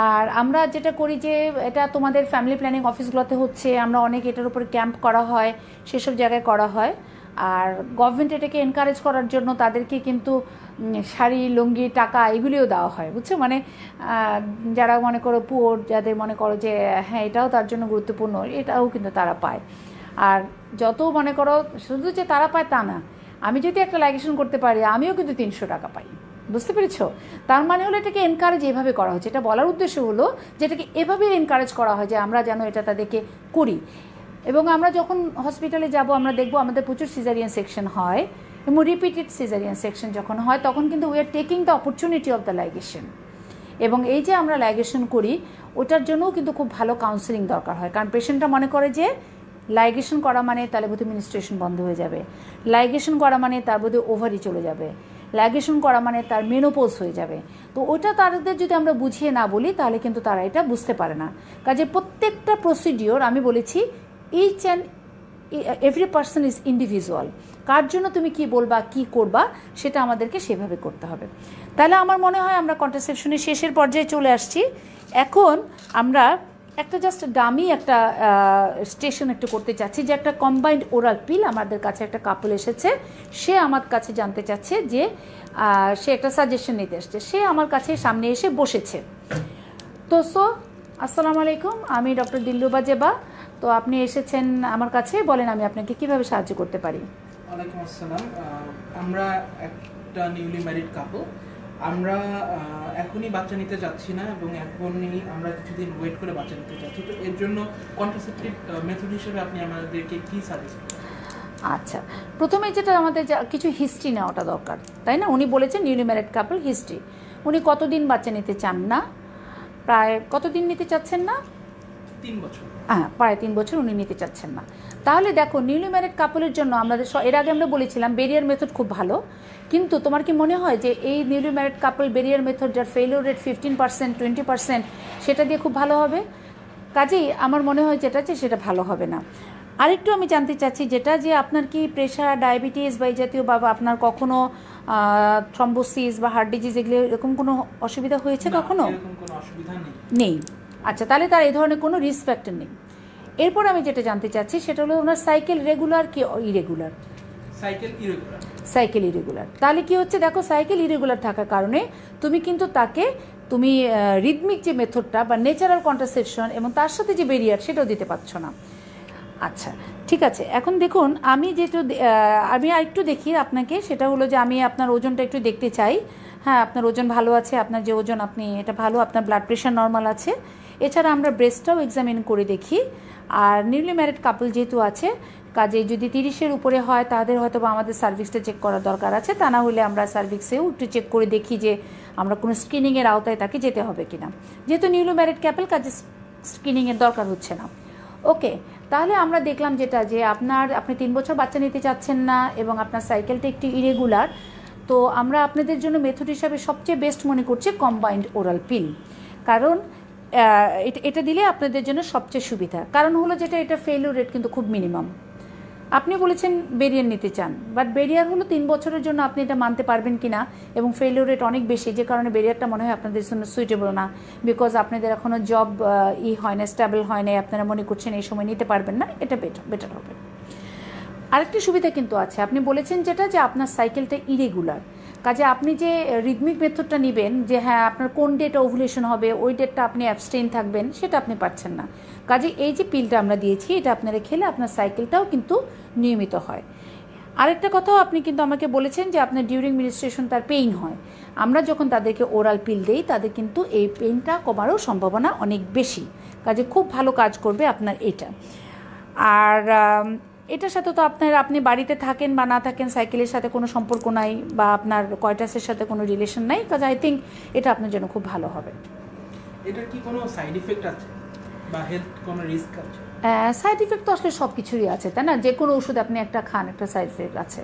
আর আমরা যেটা করি যে এটা তোমাদের ফ্যামিলি প্ল্যানিং অফিসগুলোতে হচ্ছে, আমরা অনেক এটার উপরে ক্যাম্প করা হয়, সেসব জায়গায় করা হয়। আর গভর্নমেন্ট এটাকে এনকারেজ করার জন্য তাদেরকে কিন্তু শাড়ি, লুঙ্গি, টাকা এগুলিও দেওয়া হয়, বুঝছো? মানে যারা মনে করো পুয়োর, যাদের মনে করো যে হ্যাঁ এটাও তার জন্য গুরুত্বপূর্ণ, এটাও কিন্তু তারা পায়। আর যত মনে করো শুধু যে তারা পায় তা না, আমি যদি একটা লাইগেশন করতে পারি আমিও কিন্তু 300 টাকা পাই। বুঝতে পেরেছ? তার মানে হলো এটাকে এনকারেজ এভাবে করা হচ্ছে। এটা বলার উদ্দেশ্য হলো যেটাকে এভাবে এনকারেজ করা হয় যে আমরা যেন এটা তাদেরকে করি। এবং আমরা যখন হসপিটালে যাব আমরা দেখবো আমাদের প্রচুর সিজারিয়ান সেকশন হয় এবং রিপিটেড সিজারিয়ান সেকশন যখন হয় তখন কিন্তু we are taking the opportunity of the ligation. এবং এই যে আমরা লাইগেশন করি ওটার জন্যও কিন্তু খুব ভালো কাউন্সেলিং দরকার হয়, কারণ পেশেন্টটা মনে করে যে লাইগেশন করা মানে তাহলে বোধহয় মিনিস্ট্রেশন বন্ধ হয়ে যাবে, লাইগেশন করা মানে তার বোধহয় ওভারি চলে যাবে, লাইগেশন করা মানে তার মেনোপোজ হয়ে যাবে। তো ওটা তাদের যদি আমরা বুঝিয়ে না বলি তাহলে কিন্তু তারা এটা বুঝতে পারে না। কাজে প্রত্যেকটা প্রসিডিওর আমি বলেছি each and every person is individual. কার জন্য তুমি কি বলবা কি করবা সেটা আমাদেরকে সেভাবে করতে হবে। তাহলে আমার মনে হয় আমরা কন্ট্রাসেপশনের শেষের পর্যায়ে চলে আসছি। এখন আমরা একটা জাস্ট ডামি একটা স্টেশন একটু করতে চাচ্ছি যে একটা কম্বাইন্ড ওরাল পিল আমাদের কাছে একটা কাপল এসেছে, সে আমার কাছে জানতে চাচ্ছে যে সে একটা সাজেশন নিতে এসছে, সে আমার কাছে সামনে এসে বসেছে। তো আসসালামু আলাইকুম, আমি ডক্টর দিলরুবা জেবা। তো আপনি এসেছেন আমার কাছে, বলেন আমি আপনাকে কিভাবে সাহায্য করতে পারি। ওয়ালাইকুম আসসালাম। আমরা একটা নিউলি ম্যারিড কাপল, আমরা এখনই বাচ্চা নিতে যাচ্ছি না এবং এখনই আমরা কিছুদিন ওয়েট করে বাচ্চা নিতে যাচ্ছি। তো এর জন্য কন্ট্রাসেপটিভ মেথড হিসেবে আপনি আমাদেরকে কি সাজেস্ট করেন? আচ্ছা, প্রথমে যেটা আমাদের কিছু হিস্ট্রি নেওয়াটা দরকার, তাই না? উনি বলেছেন নিউলি ম্যারিড কাপল হিস্ট্রি। উনি কতদিন বাচ্চা নিতে চান না? প্রায় কতদিন নিতে চাচ্ছেন না? 3 বছর। হ্যাঁ, প্রায় 3 বছর উনি নিতে চাচ্ছেন না। তাহলে দেখো নিউলি ম্যারিড কাপলের জন্য আমাদের এর আগে আমরা বলেছিলাম বেরিয়ার মেথড খুব ভালো, কিন্তু তোমার কি মনে হয় যে এই newly married couple barrier method যার ফেলিওর রেট 15%, 20% সেটা দিয়ে খুব ভালো হবে? কাজেই আমার মনে হয় যেটা যে সেটা ভালো হবে না। আরেকটু আমি জানতে চাচ্ছি যেটা যে আপনার কি প্রেশার, ডায়াবেটিস বা এই জাতীয়, বা আপনার কখনো থ্রম্বোসিস বা হার্ট ডিজিজ এগুলো এরকম কোনো অসুবিধা হয়েছে কখনো? এরকম কোনো অসুবিধা নেই। আচ্ছা, তাহলে তার এই ধরনের কোনো রিস্ক ফ্যাক্টর নেই। এরপর আমি যেটা জানতে চাচ্ছি সেটা হলো ওনার সাইকেল রেগুলার কি ইরেগুলার? Cycle irregular. তাহলে কি হচ্ছে, দেখো সাইকেল ইরেগুলার থাকার কারণে তুমি কিন্তু তাকে রিদমিক যে মেথডটা বা ন্যাচারাল কন্ট্রাসেপশন এবং তার সাথে যে বেরিয়ার সেটাও দিতে পারছো না। আচ্ছা, ঠিক আছে। এখন দেখুন আমি আমি আরেকটু দেখি আপনাকে, সেটা হলো যে আমি আপনার ওজনটা একটু দেখতে চাই। হ্যাঁ, আপনার ওজন ভালো আছে, আপনার যে ওজন আপনি এটা ভালো, আপনার ব্লাড প্রেশার নর্মাল আছে। এছাড়া আমরা ব্রেস্টটাও এক্সামিন করে দেখি। আর নিউলি ম্যারিড কাপল যেহেতু আছে, কাজে যদি 30-এর উপরে হয় তাদের হয়তো বা আমাদের সার্ভিক্সটা চেক করার দরকার আছে, তা না হলে আমরা সার্ভিক্সেও একটু চেক করে দেখি যে আমরা কোনো স্ক্রিনিংয়ের আওতায় তাকে যেতে হবে কিনা। যেহেতু নিউলি ম্যারিড কাপল, কাজে স্ক্রিনিংয়ের দরকার হচ্ছে না। ওকে, তাহলে আমরা দেখলাম যেটা যে আপনি 3 বছর বাচ্চা নিতে চাচ্ছেন না এবং আপনার সাইকেলটা একটু ইরেগুলার। তো আমরা আপনাদের জন্য মেথড হিসাবে সবচেয়ে বেস্ট মনে করছি কম্বাইন্ড ওরাল পিল, কারণ এটা দিলে আপনাদের জন্য সবচেয়ে সুবিধা। কারণ হলো যেটা এটা ফেলিওর রেট কিন্তু খুব মিনিমাম। আপনি বলেছেন বেরিয়ার নিতে চান, বাট বেরিয়ার হলো 3 বছরের জন্য আপনি এটা মানতে পারবেন কিনা, এবং ফেলিওর রেট অনেক বেশি, যে কারণে বেরিয়ারটা মনে হয় আপনাদের জন্য সুইটেবল না, বিকজ আপনাদের এখনও জব হয় না, স্টেবল হয় না, আপনারা মনে করছেন এই সময় নিতে পারবেন না। এটা বেটার হবে। আরেকটি সুবিধা কিন্তু আছে, আপনি বলেছেন যেটা যে আপনার সাইকেলটা ইরেগুলার, কাজে আপনি যে রিদমিক মেথডটা নেবেন যে হ্যাঁ আপনার কোন ডেটে ওভুলেশন হবে ওই ডেটটা আপনি অ্যাবস্টেইন থাকবেন, সেটা আপনি পাচ্ছেন না। কাজে এই যে পিলটা আমরা দিয়েছি এটা আপনারা খেলে আপনার সাইকেলটাও কিন্তু নিয়মিত হয়। আরেকটা কথাও আপনি কিন্তু আমাকে বলেছেন যে আপনার ডিউরিং মিনিস্ট্রেশন তার পেইন হয়। আমরা যখন তাদেরকে ওরাল পিল দেই তাদের কিন্তু এই পেইনটা কমারও সম্ভাবনা অনেক বেশি, কাজে খুব ভালো কাজ করবে আপনার এটা। আর এটার সাথে তো আপনি বাড়িতে থাকেন বা না থাকেন সাইকেলের সাথে কোনো সম্পর্ক নাই, বা আপনার কয়টাসের সাথে কোনো রিলেশন নাই, কাজে আই থিঙ্ক এটা আপনার জন্য খুব ভালো হবে। এটার কি কোনো সাইড ইফেক্ট আছে বা হেলথ কোনো রিস্ক আছে? সাইড ইফেক্ট তো আসলে সব কিছুরই আছে, তাই না? যে কোনো ওষুধ আপনি একটা খান, একটা সাইড ইফেক্ট আছে।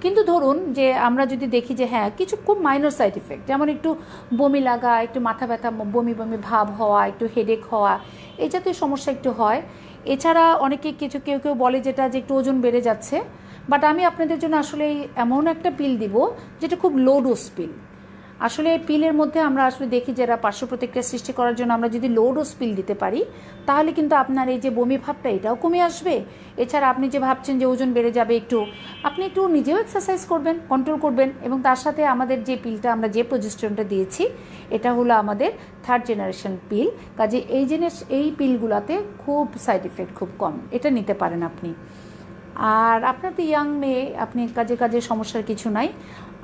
কিন্তু ধরুন যে আমরা যদি দেখি যে হ্যাঁ কিছু খুব মাইনর সাইড ইফেক্ট, যেমন একটু বমি লাগা, একটু মাথা ব্যথা, বমি বমি ভাব হওয়া, একটু হেডেক হওয়া, এই জাতীয় সমস্যা একটু হয়। এছাড়া অনেকে কেউ কেউ বলে যেটা যে একটু ওজন বেড়ে যাচ্ছে, বাট আমি আপনাদের জন্য আসলে এমন একটা পিল দিব যেটা খুব লো ডোজ পিল। আসলে পিলের মধ্যে আমরা আসলে দেখি যারা পার্শ্ব প্রতিক্রিয়া সৃষ্টি করার জন্য আমরা যদি লো ডোজ পিল দিতে পারি তাহলে কিন্তু আপনার এই যে বমি ভাবটা এটাও কমে আসবে। এছাড়া আপনি যে ভাবছেন যে ওজন বেড়ে যাবে, আপনি একটু নিজেও এক্সারসাইজ করবেন, কন্ট্রোল করবেন, এবং তার সাথে আমাদের যে পিলটা আমরা যে প্রজেস্টেরনটা দিয়েছি এটা হলো আমাদের 3rd জেনারেশন পিল। কাজে এই পিলগুলোতে খুব সাইড ইফেক্ট খুব কম, এটা নিতে পারেন আপনি। আর আপনার তো ইয়াং মেয়ে, আপনি কাজে কাজে সমস্যার কিছু নাই।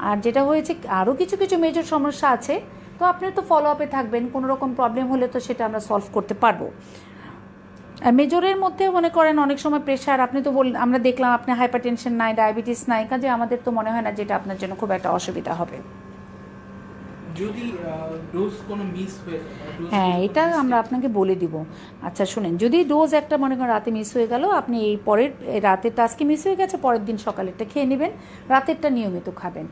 আর যেটা হয়েছে আরও কিছু কিছু মেজর সমস্যা আছে, তো আপনি তো ফলো আপে থাকবেন, কোনো রকম প্রবলেম হলে তো সেটা আমরা সলভ করতে পারবো। মেজরের মধ্যে মনে করেন অনেক সময় প্রেশার, আপনি তো আমরা দেখলাম আপনি হাইপার টেনশন নাই, ডায়াবেটিস নাই, কাজে আমাদের তো মনে হয় না যেটা আপনার জন্য খুব একটা অসুবিধা হবে। যদি ডোজ কোনো মিস হয়ে যায়, হ্যাঁ, এটা আমরা আপনাকে বলে দিব। আচ্ছা শুনেন, যদি ডোজ একটা মনে করেন রাতে মিস হয়ে গেল, আপনি এই রাতেরটা আজকে মিস হয়ে গেছে, পরের দিন সকালেরটা খেয়ে নেবেন, রাতেরটা নিয়মিত খাবেন।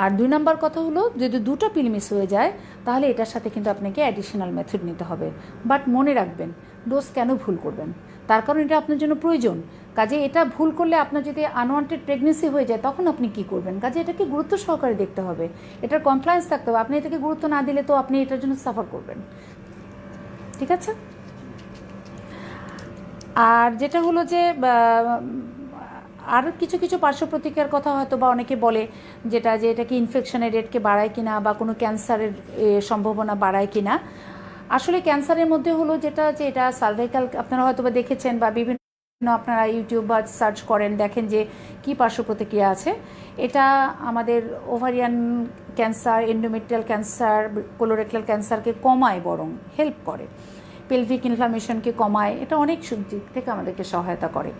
আর 2 নম্বর কথা হলো, যদি 2টা পিল মিস হয়ে যায় তাহলে এটার সাথে কিন্তু আপনাকে অ্যাডিশনাল মেথড নিতে হবে। বাট মনে রাখবেন, ডোজ কেন ভুল করবেন, তার কারণ এটা আপনার জন্য প্রয়োজন। কাজে এটা ভুল করলে আপনার যদি আনওয়ান্টেড প্রেগনেন্সি হয়ে যায় তখন আপনি কি করবেন? কাজে এটাকে গুরুত্ব সহকারে দেখতে হবে, এটার কমপ্লায়েন্স থাকতে হবে। আপনি এটাকে গুরুত্ব না দিলে তো আপনি এটার জন্য সাফার করবেন। ঠিক আছে? আর যেটা হলো যে আর কিছু কিছু পার্শ্ব প্রতিক্রিয়ার কথা হয়তো বা অনেকে বলে, যেটা যে এটা কি ইনফেকশনের রেটকে বাড়ায় কিনা বা কোনো ক্যান্সারের সম্ভাবনা বাড়ায় কিনা। আসলে ক্যান্সারের মধ্যে হলো যেটা, যে এটা সার্ভাইকাল, আপনারা হয়তো বা দেখেছেন বা বিভিন্ন আপনারা ইউটিউব বা সার্চ করেন, দেখেন যে কি পার্শ্ব প্রতিক্রিয়া আছে। এটা আমাদের ovarian cancer, endometrial cancer, colorectal ক্যান্সারকে কমায়, বরং হেল্প করে, পেলভিক ইনফ্লামেশনকে কমায়, এটা অনেক দিক থেকে আমাদেরকে সহায়তা করে।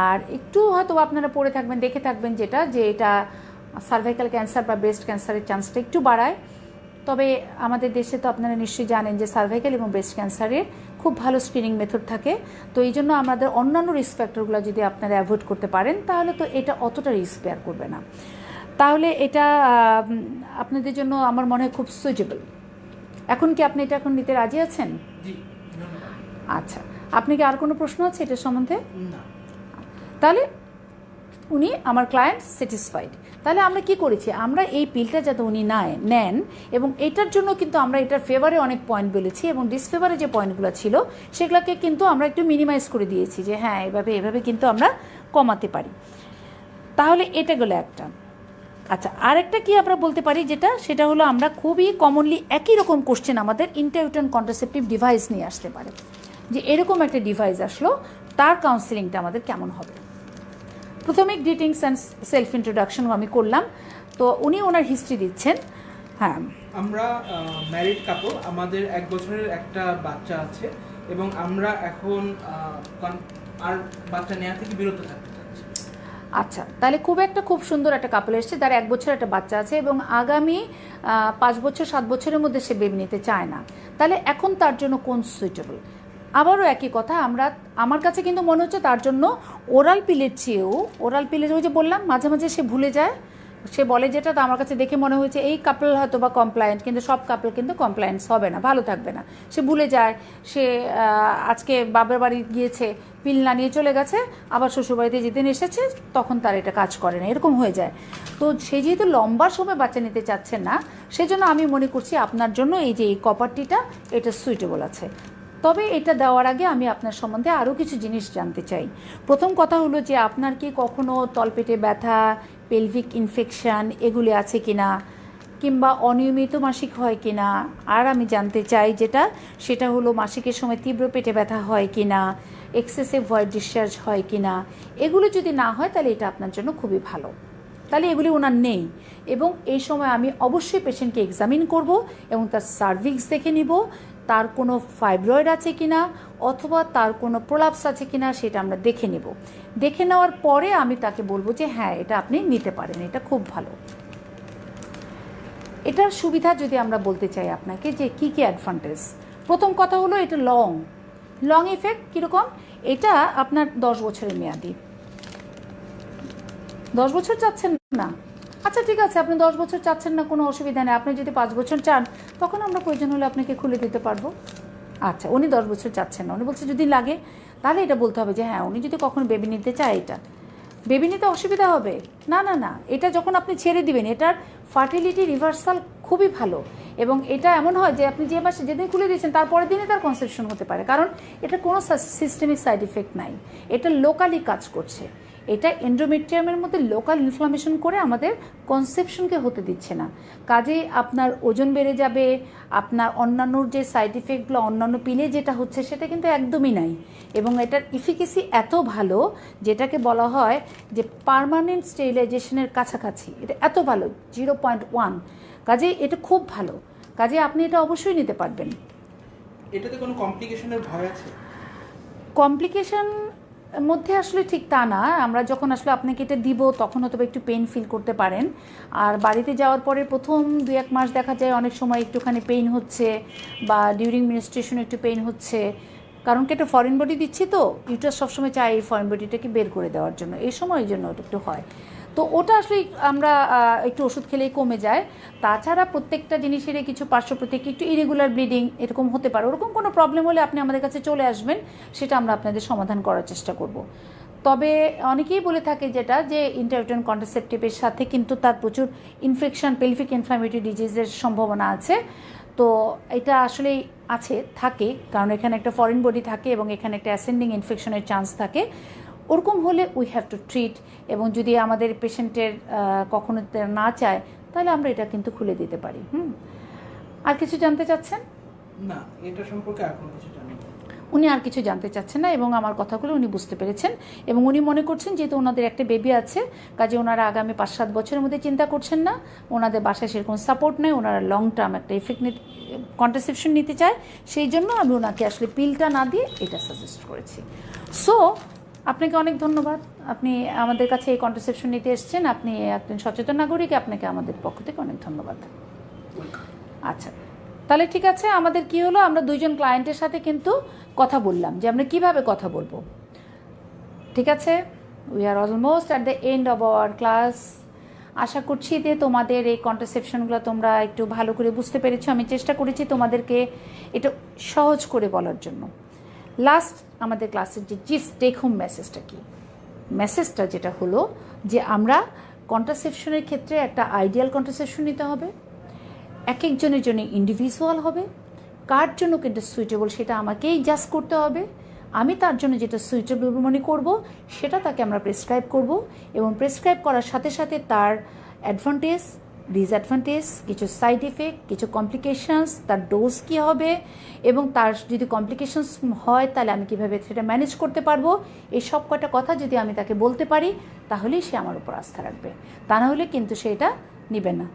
আর একটু হয়তো আপনারা পড়ে থাকবেন, দেখে থাকবেন যেটা, যে এটা সার্ভাইকাল ক্যান্সার বা ব্রেস্ট ক্যান্সারের চান্সটা একটু বাড়ায়। তবে আমাদের দেশে তো আপনারা নিশ্চয়ই জানেন যে সার্ভাইকাল এবং ব্রেস্ট ক্যান্সারের খুব ভালো স্ক্রিনিং মেথড থাকে। তো এই জন্য আমাদের অন্যান্য রিস্ক ফ্যাক্টরগুলো যদি আপনারা অ্যাভয়েড করতে পারেন তাহলে তো এটা অতটা রিস্ক বেয়ার করবে না। তাহলে এটা আপনাদের জন্য আমার মনে হয় খুব সুইটেবল। এখন কি আপনি এটা এখন নিতে রাজি আছেন? জি, ধন্যবাদ। আচ্ছা, আপনি কি আর কোনো প্রশ্ন আছে এটা সম্বন্ধে? না। তাহলে উনি আমার ক্লায়েন্ট স্যাটিসফাইড। তাহলে আমরা কি করেছি, আমরা এই পিলটা যাতে উনি নেন, এবং এটার জন্য কিন্তু আমরা এটার ফেভারে অনেক পয়েন্ট বলেছি, এবং ডিসফেভারে যে পয়েন্টগুলো ছিল সেগুলোকে কিন্তু আমরা একটু মিনিমাইজ করে দিয়েছি, যে হ্যাঁ এভাবে কিন্তু আমরা কমাতে পারি। তাহলে এটা গেলো একটা। আচ্ছা, আরেকটা কি আমরা বলতে পারি যেটা, সেটা হলো আমরা খুবই কমনলি একই রকম কোশ্চেন আমাদের ইন্টারউটেরাইন কন্ট্রাসেপটিভ ডিভাইস নিয়ে আসতে পারে, যে এরকম একটা ডিভাইস আসলো, তার কাউন্সেলিংটা আমাদের কেমন হবে। প্রথমে গ্রিটিংস অ্যান্ড সেলফ ইন্ট্রোডাকশন আমি করলাম, তো উনি ওনার হিস্ট্রি দিচ্ছেন। হ্যাঁ, আমরা ম্যারিড কাপল, আমাদের 1 বছরের একটা বাচ্চা আছে, এবং আমরা এখন আর বাচ্চা নেওয়া থেকে বিরত থাকতে চাচ্ছি। আচ্ছা, তাহলে খুব সুন্দর একটা কাপল এসছে, তার 1 বছর একটা বাচ্চা আছে, এবং আগামী 5 বছর 7 বছরের মধ্যে সে বেবি নিতে চায় না। তাহলে এখন তার জন্য কোন সুইটেবল? আবারও একই কথা, আমার কাছে কিন্তু মনে হচ্ছে তার জন্য ওরাল পিলের চেয়েও, ওরাল পিলের ওই যে বললাম মাঝে মাঝে সে ভুলে যায়, সে বলে যেটা, তো আমার কাছে দেখে মনে হয়েছে এই কাপল হয়তো বা কমপ্লায়েন্ট, কিন্তু সব কাপল কিন্তু কমপ্লায়েন্স হবে না, ভালো থাকবে না। সে ভুলে যায়, সে আজকে বাবার বাড়ি গিয়েছে, পিল না নিয়ে চলে গেছে, আবার শ্বশুরবাড়িতে যেদিন এসেছে তখন তার এটা কাজ করে না, এরকম হয়ে যায়। তো সে যেহেতু লম্বা সময় বাচ্চা নিতে চাচ্ছেন না, সেজন্য আমি মনে করছি আপনার জন্য এই যে এই কপারটিটা, এটা সুইটেবল আছে। তবে এটা দেওয়ার আগে আমি আপনার সম্বন্ধে আরও কিছু জিনিস জানতে চাই। প্রথম কথা হলো যে আপনার কি কখনো তলপেটে ব্যথা, পেলভিক ইনফেকশান এগুলি আছে কিনা, কিংবা অনিয়মিত মাসিক হয় কিনা। আর আমি জানতে চাই যেটা, সেটা হলো মাসিকের সময় তীব্র পেটে ব্যথা হয় কিনা, এক্সেসিভ হোয়াইট ডিসচার্জ হয় কিনা। এগুলো যদি না হয় তাহলে এটা আপনার জন্য খুবই ভালো। তাহলে এগুলি ওনার নেই, এবং এই সময় আমি অবশ্যই পেশেন্টকে এক্সামিন করব এবং তার সার্ভিক্স দেখে নিব, তার কোনো ফাইব্রয়েড আছে কিনা অথবা তার কোনো প্রোলাপস আছে কিনা সেটা আমরা দেখে নেব। দেখে নেওয়ার পরে আমি তাকে বলবো যে হ্যাঁ এটা আপনি নিতে পারেন, এটা খুব ভালো। এটার সুবিধা যদি আমরা বলতে চাই আপনাকে যে কী কী অ্যাডভান্টেজ। প্রথম কথা হলো এটা লং এফেক্ট। কীরকম? এটা আপনার 10 বছরের মেয়াদি। 10 বছর চাচ্ছেন না? আচ্ছা ঠিক আছে, আপনি 10 বছর চাচ্ছেন না, কোনো অসুবিধা নেই। আপনি যদি 5 বছর চান তখন আমরা প্রয়োজন হলে আপনাকে খুলে দিতে পারবো। আচ্ছা, উনি 10 বছর চাচ্ছেন না, উনি বলছে যদি লাগে, তাহলে এটা বলতে হবে যে হ্যাঁ উনি যদি কখনো বেবি নিতে চায়, এটা বেবি নিতে অসুবিধা হবে না, এটা যখন আপনি ছেড়ে দিবেন এটার ফার্টিলিটি রিভার্সাল খুবই ভালো। এবং এটা এমন হয় যে আপনি যে মাসে যেদিন খুলে দিয়েছেন তারপরের দিনে তার কনসেপশন হতে পারে, কারণ এটা কোনো সিস্টেমিক সাইড ইফেক্ট নাই, এটা লোকালি কাজ করছে। এটা এন্ডোমেট্রিয়ামের মধ্যে লোকাল ইনফ্লামেশন করে আমাদের কনসেপশনকে হতে দিচ্ছে না। কাজেই আপনার ওজন বেড়ে যাবে, আপনার অন্যান্য যে সাইড ইফেক্টগুলো অন্যান্য পিলে যেটা হচ্ছে সেটা কিন্তু একদমই নাই। এবং এটার ইফিকেসি এত ভালো, যেটাকে বলা হয় যে পার্মানেন্ট স্টেরিলাইজেশনের কাছাকাছি, এটা এত ভালো 0.1। কাজেই এটা খুব ভালো, কাজে আপনি এটা অবশ্যই নিতে পারবেন। এটাতে কোনো কমপ্লিকেশনের ভয় আছে? কমপ্লিকেশন মধ্যে আসলে ঠিক তা না। আমরা যখন আসলে আপনাকে এটা দিব তখন হয়তো একটু পেইন ফিল করতে পারেন, আর বাড়িতে যাওয়ার পরে প্রথম 2-1 মাস দেখা যায় অনেক সময় একটুখানি পেইন হচ্ছে, বা ডিউরিং মিনিস্ট্রেশন একটু পেইন হচ্ছে, কারণ কি একটা ফরেন বডি দিচ্ছি তো, ইউটারাস সবসময় চাই এই ফরেন বডিটাকে বের করে দেওয়ার জন্য, এই সময় এই জন্য ওটা একটু হয়। তো ওটা আসলে আমরা একটু ওষুধ খেলেই কমে যায়। তাছাড়া প্রত্যেকটা জিনিসেরই কিছু পার্শ্ব প্রতিক্রিয়া, একটু ইরেগুলার ব্লিডিং এরকম হতে পারে, ওরকম কোনো প্রবলেম হলে আপনি আমাদের কাছে চলে আসবেন, সেটা আমরা আপনাদের সমাধান করার চেষ্টা করব। তবে অনেকেই বলে থাকে যেটা যে ইন্টারউটেরাইন কন্ট্রাসেপটিভের সাথে কিন্তু তার প্রচুর ইনফেকশন, পেলভিক ইনফ্লামেটরি ডিজিজের সম্ভাবনা আছে। তো এটা আসলেই আছে, থাকে, কারণ এখানে একটা ফরেন বডি থাকে এবং এখানে একটা অ্যাসেন্ডিং ইনফেকশনের চান্স থাকে। ওরকম হলে উই হ্যাভ টু ট্রিট, এবং যদি আমাদের পেশেন্টের কখনো না চায় তাহলে আমরা এটা কিন্তু খুলে দিতে পারি। আর কিছু জানতে চাচ্ছেন? না, এটা সম্পর্কে আর কোনো কিছু জানি না। উনি আর কিছু জানতে চাচ্ছেন না, এবং আমার কথাগুলো উনি বুঝতে পেরেছেন, এবং উনি মনে করছেন যেহেতু ওনাদের একটা বেবি আছে, কাজে ওনারা আগামী 5-7 বছরের মধ্যে চিন্তা করছেন না, ওনাদের বাসায় সেরকম সাপোর্ট নেই, ওনারা লং টার্ম একটা এফেক্ট কন্ট্রাসেপশন নিতে চায়, সেই জন্য আমি ওনাকে আসলে পিলটা না দিয়ে এটা সাজেস্ট করেছি। সো আপনাকে অনেক ধন্যবাদ, আপনি আমাদের কাছে এই কন্ট্রাসেপশন নিতে এসেছেন, আপনি একজন সচেতন নাগরিক, আপনাকে আমাদের পক্ষ থেকে অনেক ধন্যবাদ। আচ্ছা, তাহলে ঠিক আছে, আমাদের কি হলো, আমরা 2জন ক্লায়েন্টের সাথে কিন্তু কথা বললাম যে আমরা কিভাবে কথা বলবো। ঠিক আছে, we are almost at the end of our class. আশা করছি যে তোমাদের এই কন্ট্রাসেপশনগুলো তোমরা একটু ভালো করে বুঝতে পেরেছো। আমি চেষ্টা করেছি তোমাদেরকে এটা সহজ করে বলার জন্য। লাস্ট আমাদের ক্লাসের যে টেক হোম মেসেজটা কি, মেসেজটা যেটা হলো যে আমরা কন্ট্রাসেপশনের ক্ষেত্রে একটা আইডিয়াল কন্ট্রাসেপশন নিতে হবে, এক একজনের জন্য ইন্ডিভিজুয়াল হবে, কার জন্য কিন্তু সুইটেবল সেটা আমাকেই জাজ করতে হবে, আমি তার জন্য যেটা সুইটেবল মনে করব সেটা তাকে আমরা প্রেসক্রাইব করব, এবং প্রেসক্রাইব করার সাথে সাথে তার অ্যাডভান্টেজ, ডিসঅ্যাডভান্টেজ, কিছু সাইড ইফেক্ট, কিছু কমপ্লিকেশনস, তার ডোজ কী হবে, এবং তার যদি কমপ্লিকেশনস হয় তাহলে আমি কীভাবে সেটা ম্যানেজ করতে পারবো, এই সব কয়টা কথা যদি আমি তাকে বলতে পারি তাহলেই সে আমার উপর আস্থা রাখবে, তা না হলে কিন্তু সেটা নেবে না।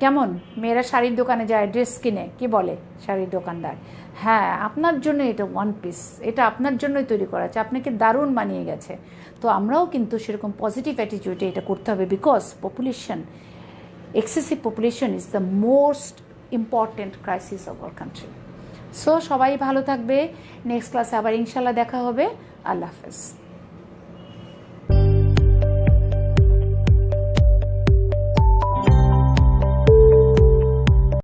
কেমন, মেয়েরা শাড়ির দোকানে যায়, ড্রেস কিনে, কি বলে শাড়ির দোকানদার, হ্যাঁ আপনার জন্য এটা ওয়ান পিস, এটা আপনার জন্যই তৈরি করা আছে, আপনাকে দারুণ মানিয়ে গেছে। তো আমরাও কিন্তু সেরকম পজিটিভ অ্যাটিটিউডে এটা করতে হবে, because population, excessive population is the most important crisis of our country. So সবাই ভালো থাকবে, নেক্সট ক্লাসে আবার ইনশাল্লাহ দেখা হবে, আল্লাহ হাফেজ।